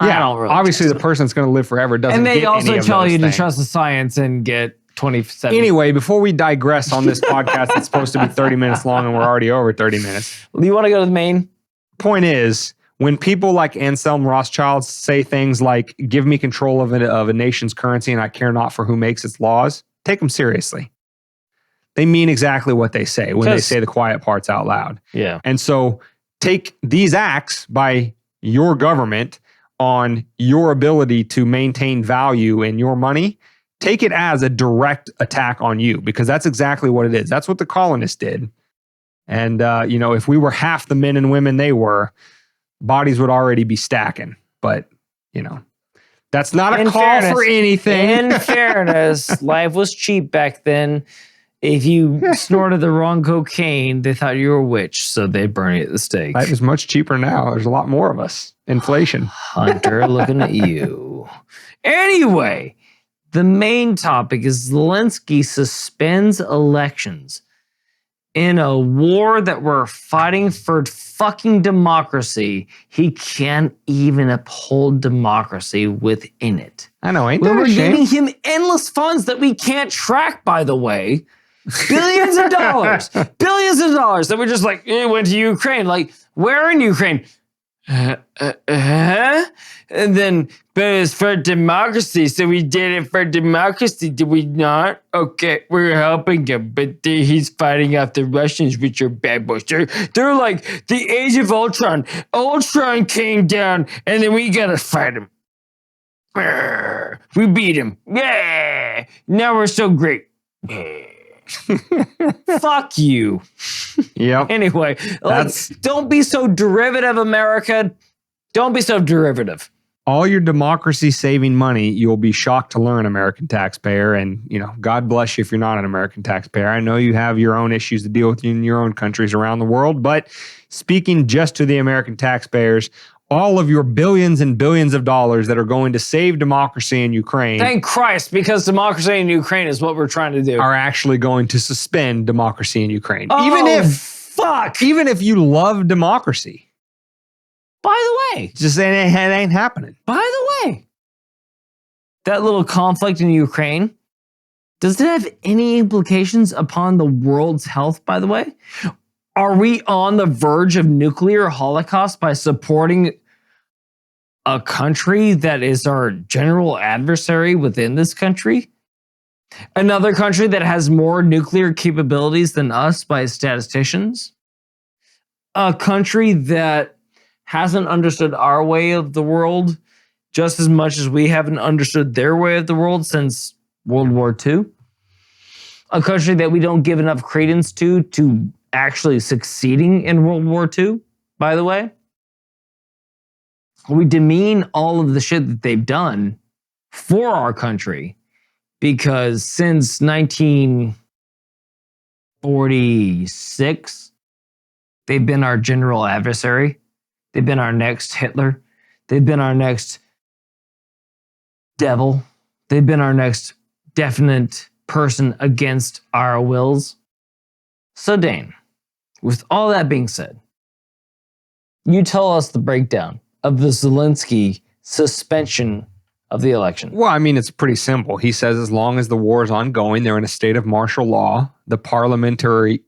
yeah, I don't really obviously the person that's going to live forever doesn't. And they get also any of tell those you things. to trust the science and get 27. Anyway, before we digress on this podcast, that's supposed to be 30 minutes long, and we're already over 30 minutes. You want to go to the main? Point is, when people like Anselm Rothschild say things like, give me control of a nation's currency and I care not for who makes its laws, take them seriously. They mean exactly what they say when they say the quiet parts out loud. Yeah. And so take these acts by your government on your ability to maintain value in your money, take it as a direct attack on you, because that's exactly what it is. That's what the colonists did. And, if we were half the men and women they were, bodies would already be stacking. But, that's not a call for anything. In fairness, life was cheap back then. If you snorted the wrong cocaine, they thought you were a witch, so they'd burn you at the stake. Life is much cheaper now. There's a lot more of us. Inflation. Hunter, looking at you. Anyway, the main topic is Zelensky suspends elections in a war that we're fighting for fucking democracy. He can't even uphold democracy within it. I know, ain't that a We're shame? giving him endless funds that we can't track, by the way. Billions of dollars. Billions of dollars that we're just like, it went to Ukraine. Like, where in Ukraine? And then, but it's for democracy, so we did it for democracy, did we not? Okay, we're helping him, but he's fighting off the Russians, which are bad boys. They're like the age of Ultron. Ultron came down, and then we gotta fight him. We beat him. Yeah! Now we're so great. Fuck you. Yep. Anyway, don't be so derivative, America. Don't be so derivative. All your democracy saving money, you'll be shocked to learn, American taxpayer. And, God bless you if you're not an American taxpayer. I know you have your own issues to deal with in your own countries around the world. But speaking just to the American taxpayers, all of your billions and billions of dollars that are going to save democracy in Ukraine. Thank Christ, because democracy in Ukraine is what we're trying to do. Are actually going to suspend democracy in Ukraine. Oh, Even if you love democracy. By the way. Just saying it ain't happening. By the way. That little conflict in Ukraine, does it have any implications upon the world's health, by the way? Are we on the verge of nuclear holocaust by supporting a country that is our general adversary within this country? Another country that has more nuclear capabilities than us by statisticians? A country that hasn't understood our way of the world just as much as we haven't understood their way of the world since World War II? A country that we don't give enough credence to actually succeeding in World War II, by the way. We demean all of the shit that they've done for our country because since 1946, they've been our general adversary. They've been our next Hitler. They've been our next devil. They've been our next definite person against our wills. So, Dane, with all that being said, you tell us the breakdown of the Zelensky suspension of the election. Well, I mean, it's pretty simple. He says as long as the war is ongoing, they're in a state of martial law. The parliamentary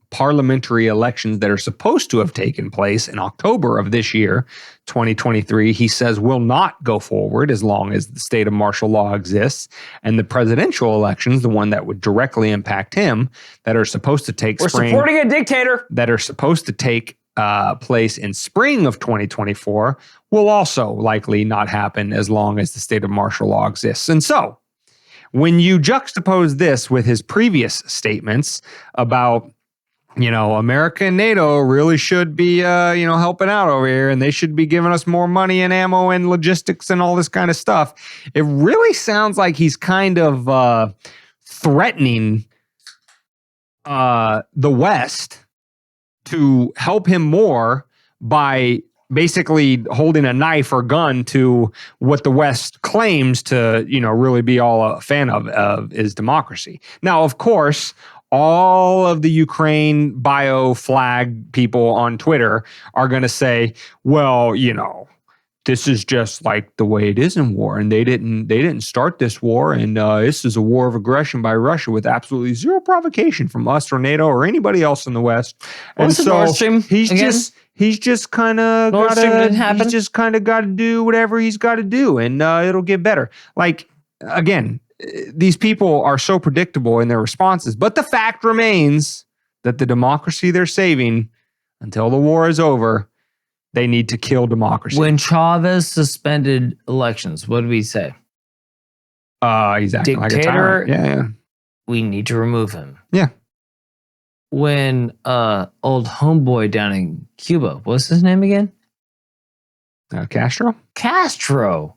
elections that are supposed to have taken place in October of this year, 2023, he says will not go forward as long as the state of martial law exists. And the presidential elections, the one that would directly impact him, that are supposed to take We're supporting a dictator. That are supposed to take place in spring of 2024 will also likely not happen as long as the state of martial law exists. And so when you juxtapose this with his previous statements about, America and NATO really should be, helping out over here, and they should be giving us more money and ammo and logistics and all this kind of stuff, it really sounds like he's kind of threatening the West to help him more by basically holding a knife or gun to what the West claims to, really be all a fan of is democracy. Now, of course, all of the Ukraine bio flag people on Twitter are going to say, well, this is just like the way it is in war, and they didn't start this war, and this is a war of aggression by Russia with absolutely zero provocation from us or NATO or anybody else in the West. And so he's just kind of got to do whatever he's got to do, and it'll get better. Like, again, these people are so predictable in their responses, but the fact remains that the democracy they're saving until the war is over They need to kill democracy. When Chavez suspended elections, what did we say? He's acting like a Dictator. tyrant. Yeah. We need to remove him. Yeah. When old homeboy down in Cuba, what's his name again? Castro? Castro.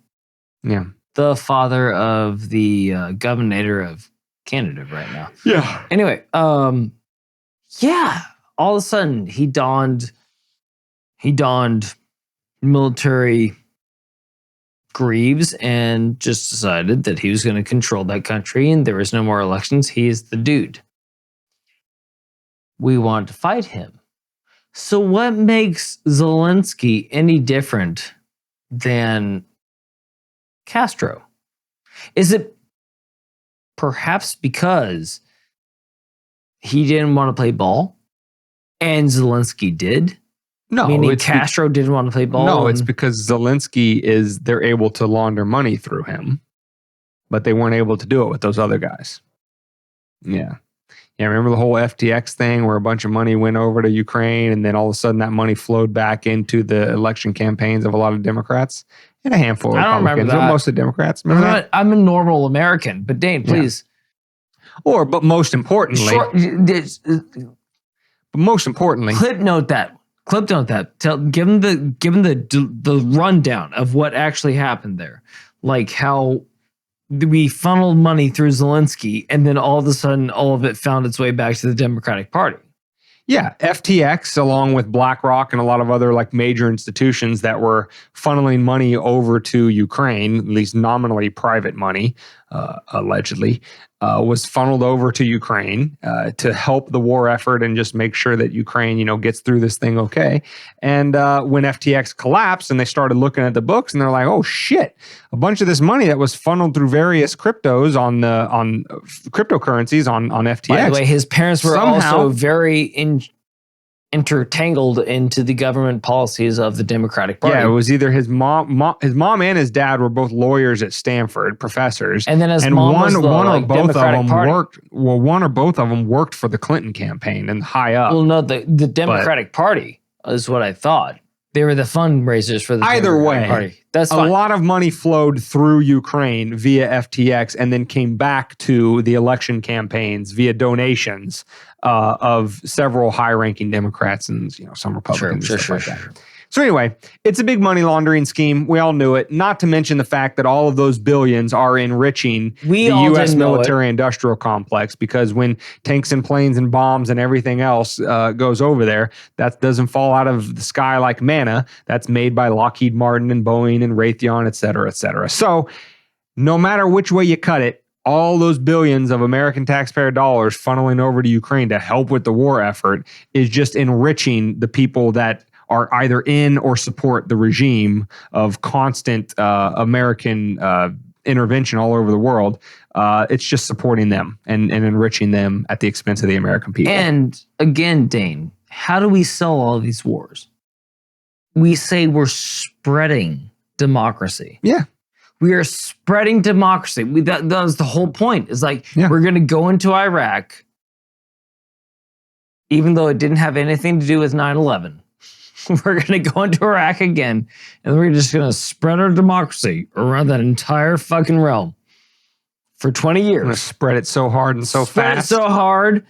Yeah. The father of the governor of Canada right now. Yeah. Anyway, yeah, all of a sudden he donned military greaves and just decided that he was going to control that country and there was no more elections. He is the dude. We want to fight him. So what makes Zelensky any different than Castro? Is it perhaps because he didn't want to play ball and Zelensky did? No, meaning Castro didn't want to play ball. No, it's because Zelensky they're able to launder money through him, but they weren't able to do it with those other guys. Yeah. Yeah, remember the whole FTX thing where a bunch of money went over to Ukraine and then all of a sudden that money flowed back into the election campaigns of a lot of Democrats and a handful of Republicans. I don't remember that. Most of Democrats. I'm a normal American, but Dane, please. Yeah. But most importantly, clip note that. Give them the rundown of what actually happened there, like how we funneled money through Zelensky, and then all of a sudden, all of it found its way back to the Democratic Party. Yeah, FTX, along with BlackRock and a lot of other like major institutions that were funneling money over to Ukraine, at least nominally private money, allegedly, was funneled over to Ukraine to help the war effort and just make sure that Ukraine, gets through this thing okay. And when FTX collapsed and they started looking at the books and they're like, oh shit, a bunch of this money that was funneled through various cryptos on cryptocurrencies on FTX. By the way, his parents were also very intertangled into the government policies of the Democratic Party. Yeah, it was either his mom and his dad were both lawyers at Stanford, professors. And then one or both of them worked for the Clinton campaign and high up. Well, no, the Democratic Party is what I thought. They were the fundraisers for the Democratic Party. That's fine. A lot of money flowed through Ukraine via FTX and then came back to the election campaigns via donations of several high-ranking Democrats and some Republicans. Sure. So anyway, it's a big money laundering scheme. We all knew it. Not to mention the fact that all of those billions are enriching the U.S. military-industrial complex, because when tanks and planes and bombs and everything else goes over there, that doesn't fall out of the sky like manna. That's made by Lockheed Martin and Boeing and Raytheon, et cetera, et cetera. So no matter which way you cut it, all those billions of American taxpayer dollars funneling over to Ukraine to help with the war effort is just enriching the people that are either in or support the regime of constant American intervention all over the world. It's just supporting them and enriching them at the expense of the American people. And again, Dane, how do we sell all of these wars? We say we're spreading democracy. Yeah. We are spreading democracy. That was the whole point. It's like, we're going to go into Iraq, even though it didn't have anything to do with 9/11. We're going to go into Iraq again, and we're just going to spread our democracy around that entire fucking realm for 20 years. We're going to spread it so hard and so fast. So hard.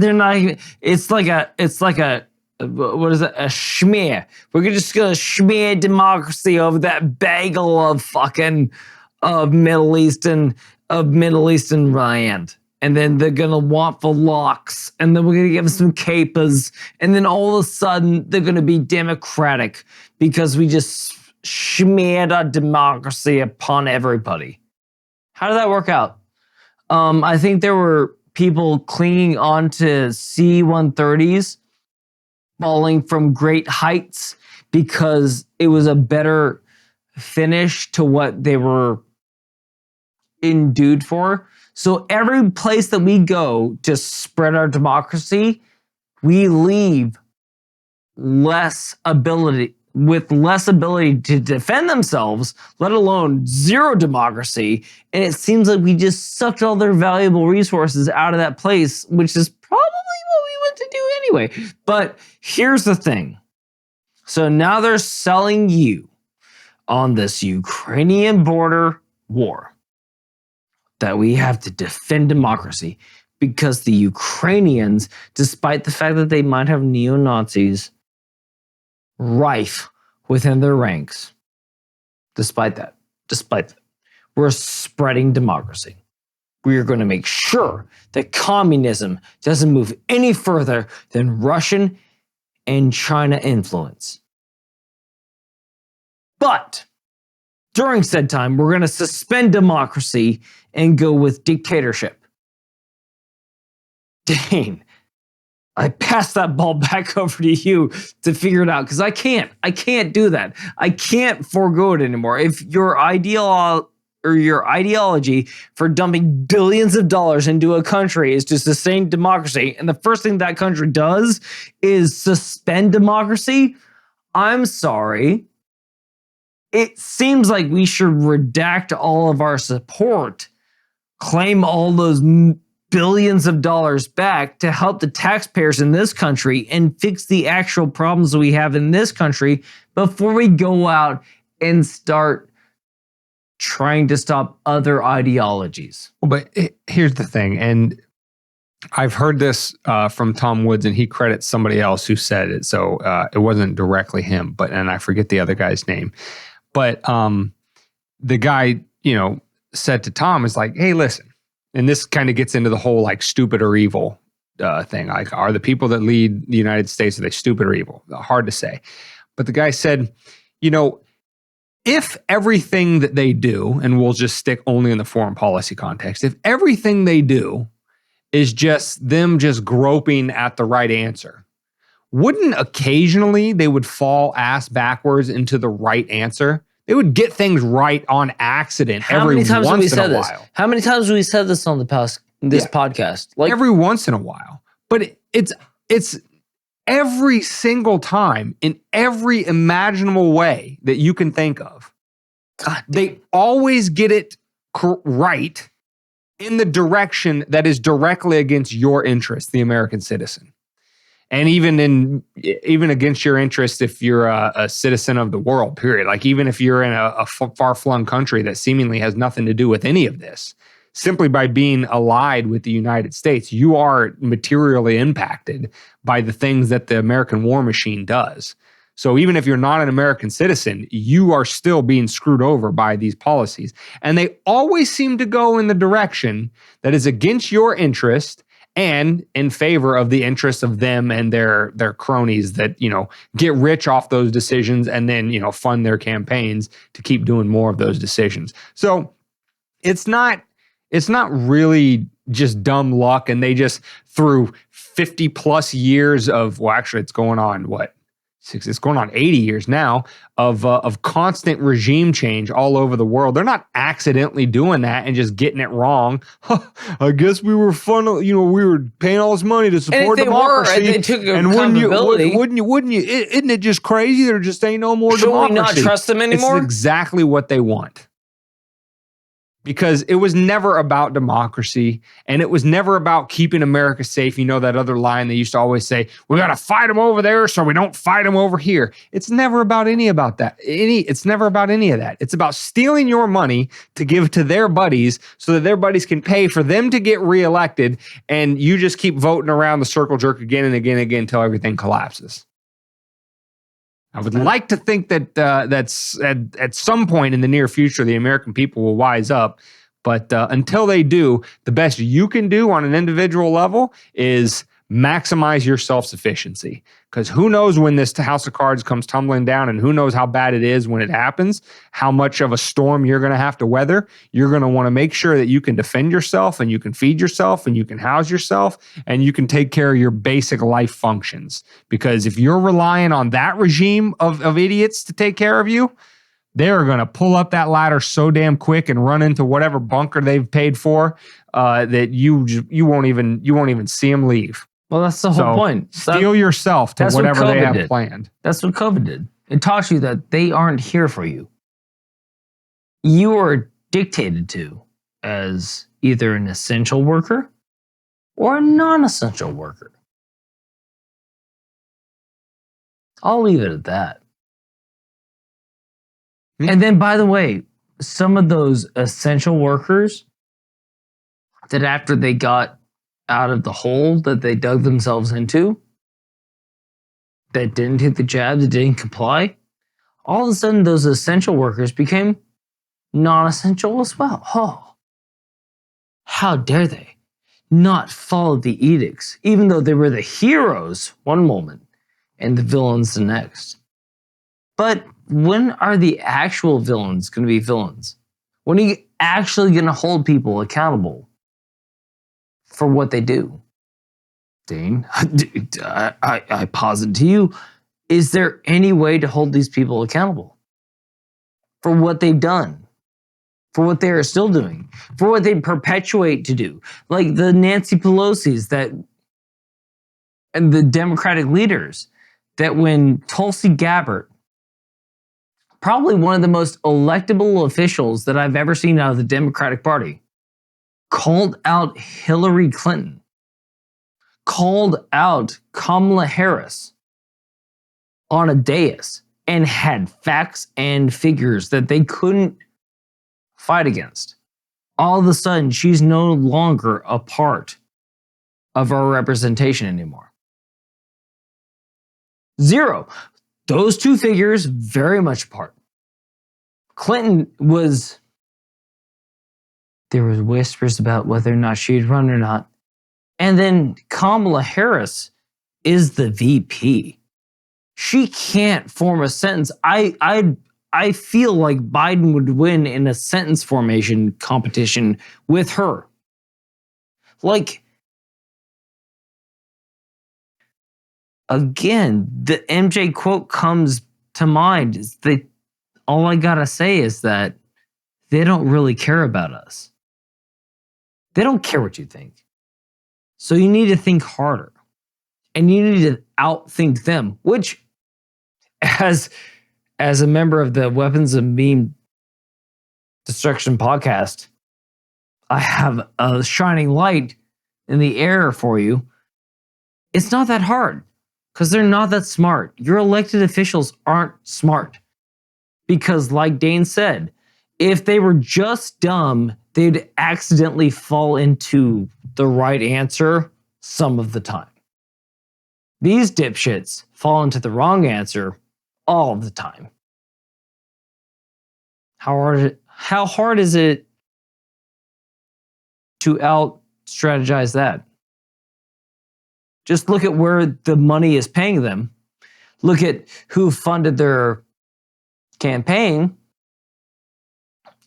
They're not even. It's like a. What is it? A schmear. We're just going to schmear democracy over that bagel of fucking Middle Eastern land. And then they're going to want for locks. And then we're going to give them some capers. And then all of a sudden, they're going to be democratic because we just smeared our democracy upon everybody. How did that work out? I think there were people clinging on to C-130s, falling from great heights because it was a better finish to what they were endued for. So every place that we go to spread our democracy, we leave less ability to defend themselves, let alone zero democracy. And it seems like we just sucked all their valuable resources out of that place, which is probably what we want to do anyway. But here's the thing. So now they're selling you on this Ukrainian border war that we have to defend democracy because the Ukrainians, despite the fact that they might have neo-Nazis rife within their ranks, despite that, we're spreading democracy. We are going to make sure that communism doesn't move any further than Russian and China influence. But during said time, we're going to suspend democracy and go with dictatorship. Dane, I pass that ball back over to you to figure it out because I can't do that. I can't forego it anymore. If your ideology for dumping billions of dollars into a country is to sustain democracy, and the first thing that country does is suspend democracy, I'm sorry. It seems like we should redact all of our support, claim all those billions of dollars back to help the taxpayers in this country and fix the actual problems we have in this country before we go out and start trying to stop other ideologies. Well, but here's the thing, and I've heard this from Tom Woods, and he credits somebody else who said it, so it wasn't directly him, and I forget the other guy's name. But the guy, said to Tom, is like, hey, listen, and this kind of gets into the whole like stupid or evil thing. Like, are the people that lead the United States, are they stupid or evil? Hard to say. But the guy said, if everything that they do, and we'll just stick only in the foreign policy context, if everything they do is just them just groping at the right answer, wouldn't occasionally they would fall ass backwards into the right answer? They would get things right on accident every once in a while. How many times have we said this on the podcast? Like every once in a while. But it's every single time in every imaginable way that you can think of. God, they always get it right in the direction that is directly against your interest, the American citizen. And even against your interest if you're a citizen of the world, period. Like even if you're in a far-flung country that seemingly has nothing to do with any of this, simply by being allied with the United States, you are materially impacted by the things that the American war machine does. So even if you're not an American citizen, you are still being screwed over by these policies. And they always seem to go in the direction that is against your interest and in favor of the interests of them and their cronies that, get rich off those decisions and then, fund their campaigns to keep doing more of those decisions. So it's not really just dumb luck, and they just through 50 plus years of, well, actually it's going on it's going on 80 years now of constant regime change all over the world. They're not accidentally doing that and just getting it wrong. I guess we were we were paying all this money to support democracy. And they took accountability. Wouldn't you? Isn't it just crazy? There just ain't no more democracy. Should we not trust them anymore? It's exactly what they want. Because it was never about democracy, and it was never about keeping America safe. That other line they used to always say, we got to fight them over there so we don't fight them over here. It's never about it's never about any of that. It's about stealing your money to give to their buddies so that their buddies can pay for them to get reelected, and you just keep voting around the circle jerk again and again and again until everything collapses. I would like to think that that's at some point in the near future, the American people will wise up. But until they do, the best you can do on an individual level is maximize your self-sufficiency. Because who knows when this house of cards comes tumbling down, and who knows how bad it is when it happens, how much of a storm you're going to have to weather. You're going to want to make sure that you can defend yourself, and you can feed yourself, and you can house yourself, and you can take care of your basic life functions. Because if you're relying on that regime of idiots to take care of you, they're going to pull up that ladder so damn quick and run into whatever bunker they've paid for that you won't even see them leave. Well, that's the whole point. Steel yourself to whatever they have planned. That's what COVID did. It taught you that they aren't here for you. You are dictated to as either an essential worker or a non-essential worker. I'll leave it at that. And then, by the way, some of those essential workers that after they got out of the hole that they dug themselves into, that didn't take the jab, that didn't comply, all of a sudden those essential workers became non-essential as well. Oh, how dare they not follow the edicts, even though they were the heroes one moment and the villains the next. But when are the actual villains going to be villains? When are you actually going to hold people accountable for what they do? Dane, I posit to you, is there any way to hold these people accountable for what they've done, for what they are still doing, for what they perpetuate to do? Like the Nancy Pelosi's and the Democratic leaders that when Tulsi Gabbard, probably one of the most electable officials that I've ever seen out of the Democratic Party, called out Hillary Clinton, called out Kamala Harris on a dais and had facts and figures that they couldn't fight against. All of a sudden, she's no longer a part of our representation anymore. Zero. Those two figures very much apart. Clinton was, there was whispers about whether or not she'd run or not. And then Kamala Harris is the VP. She can't form a sentence. I feel like Biden would win in a sentence formation competition with her. Like, again, the MJ quote comes to mind. Is that all I gotta say is that they don't really care about us. They don't care what you think. So you need to think harder. And you need to outthink them, which as a member of the Weapons of Meme Destruction podcast, I have a shining light in the air for you. It's not that hard because they're not that smart. Your elected officials aren't smart because, like Dane said, if they were just dumb, they'd accidentally fall into the right answer some of the time. These dipshits fall into the wrong answer all of the time. How hard is it to out-strategize that? Just look at where the money is paying them. Look at who funded their campaign.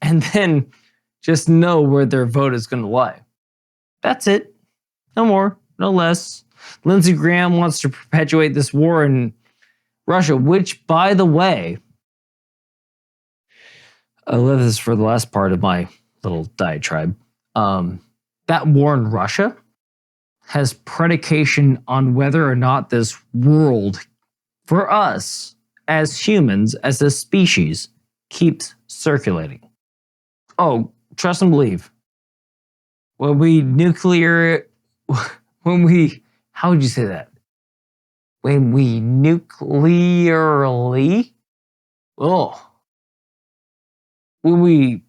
And then just know where their vote is going to lie. That's it. No more, no less. Lindsey Graham wants to perpetuate this war in Russia, which, by the way, I love this for the last part of my little diatribe. That war in Russia has predication on whether or not this world, for us as humans, as a species, keeps circulating. Oh, trust and believe. How would you say that? When we nuclearly, when we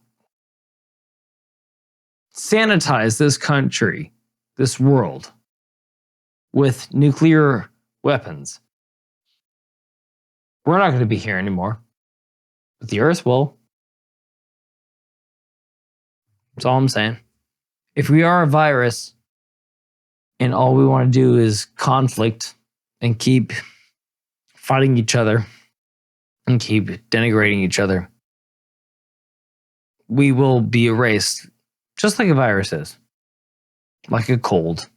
sanitize this country, this world, with nuclear weapons, we're not going to be here anymore. But the Earth will. That's all I'm saying. If we are a virus and all we want to do is conflict and keep fighting each other and keep denigrating each other, we will be erased just like a virus is. Like a cold.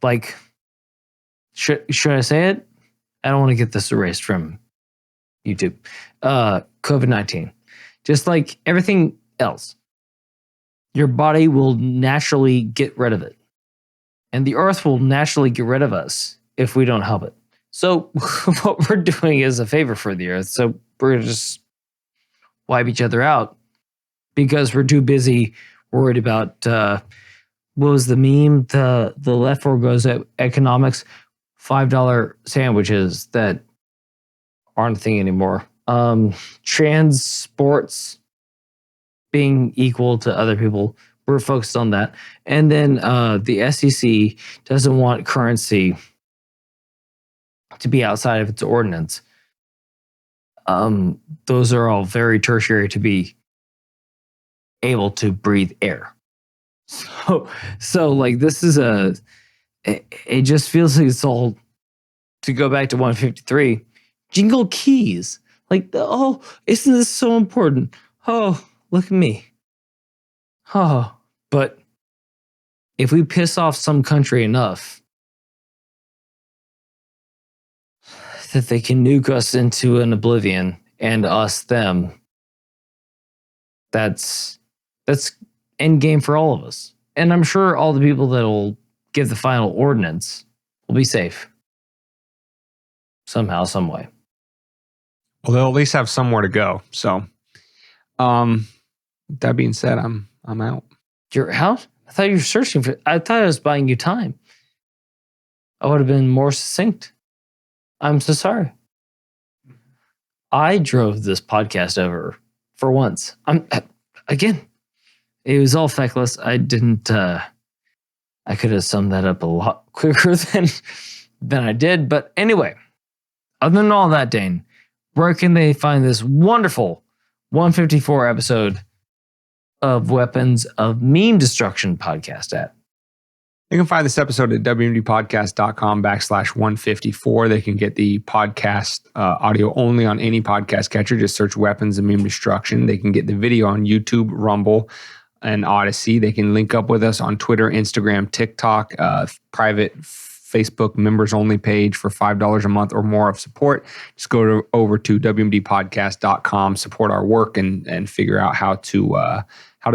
Like, should I say it? I don't want to get this erased from YouTube. COVID-19. Just like everything else, your body will naturally get rid of it. And the earth will naturally get rid of us if we don't help it. So what we're doing is a favor for the earth. So we're going to just wipe each other out because we're too busy worried about, what was the meme? The left goes at economics, $5 sandwiches that aren't a thing anymore. trans sports being equal to other people. We're focused on that. And then the SEC doesn't want currency to be outside of its ordinance. Those are all very tertiary to be able to breathe air. So like this is it just feels like it's all, to go back to 153, jingle keys. Like, oh, isn't this so important? Oh, look at me. Oh, but if we piss off some country enough that they can nuke us into an oblivion and us them, that's end game for all of us. And I'm sure all the people that will give the final ordinance will be safe somehow, some way. Well, they'll at least have somewhere to go. So, that being said, I'm out. You're out? I thought you were searching for. I thought I was buying you time. I would have been more succinct. I'm so sorry. I drove this podcast over for once. Again, it was all feckless. I didn't. I could have summed that up a lot quicker than I did. But anyway, other than all that, Dane, where can they find this wonderful 154 episode of Weapons of Meme Destruction podcast at? You can find this episode at wmdpodcast.com/154. They can get the podcast audio only on any podcast catcher. Just search Weapons of Meme Destruction. They can get the video on YouTube, Rumble, and Odyssey. They can link up with us on Twitter, Instagram, TikTok, private Facebook members only page for $5 a month or more of support. Just go over to wmdpodcast.com, support our work, and figure out how to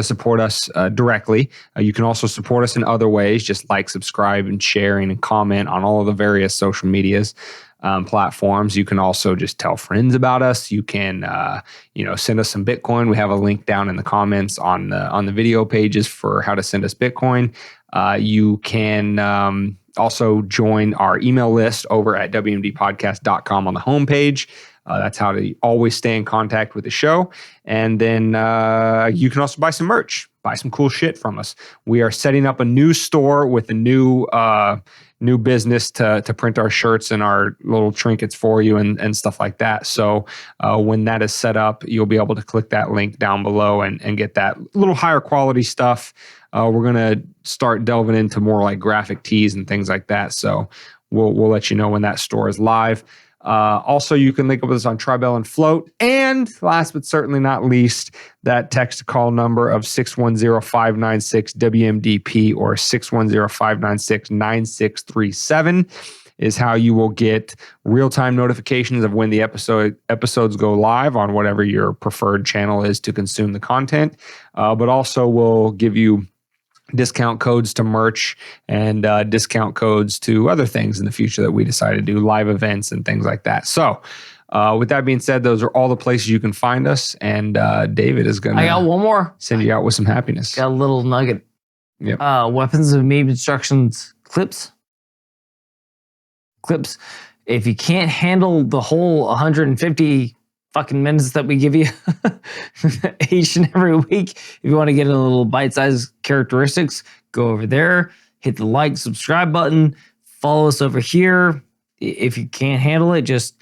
support us directly. You can also support us in other ways, just like, subscribe, and sharing and comment on all of the various social medias platforms. You can also just tell friends about us. You can send us some Bitcoin. We have a link down in the comments on the video pages for how to send us Bitcoin. You can also join our email list over at wmdpodcast.com on the homepage. That's how to always stay in contact with the show. And then you can also buy some merch, buy some cool shit from us. We are setting up a new store with a new business to print our shirts and our little trinkets for you and stuff like that. So when that is set up, you'll be able to click that link down below and get that little higher quality stuff. We're going to start delving into more like graphic tees and things like that. So we'll let you know when that store is live. Also, you can link up with us on Tribel and Float. And last but certainly not least, that text to call number of 610-596-WMDP or 610-596-9637 is how you will get real-time notifications of when the episodes go live on whatever your preferred channel is to consume the content. But also we'll give you discount codes to merch and discount codes to other things in the future that we decide to do, live events and things like that. So with that being said, those are all the places you can find us. And David is going to... I got one more. Send you out with some happiness. Got a little nugget. Yep. Weapons of Meme Destruction's clips. If you can't handle the whole 150 fucking minutes that we give you each and every week, if you want to get a little bite-sized characteristics, go over there, hit the like, subscribe button, follow us over here. If you can't handle it, just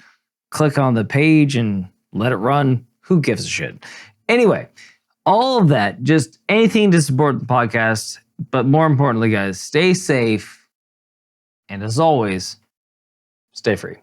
click on the page and let it run. Who gives a shit? Anyway, all of that, just anything to support the podcast. But more importantly, guys, stay safe. And as always, stay free.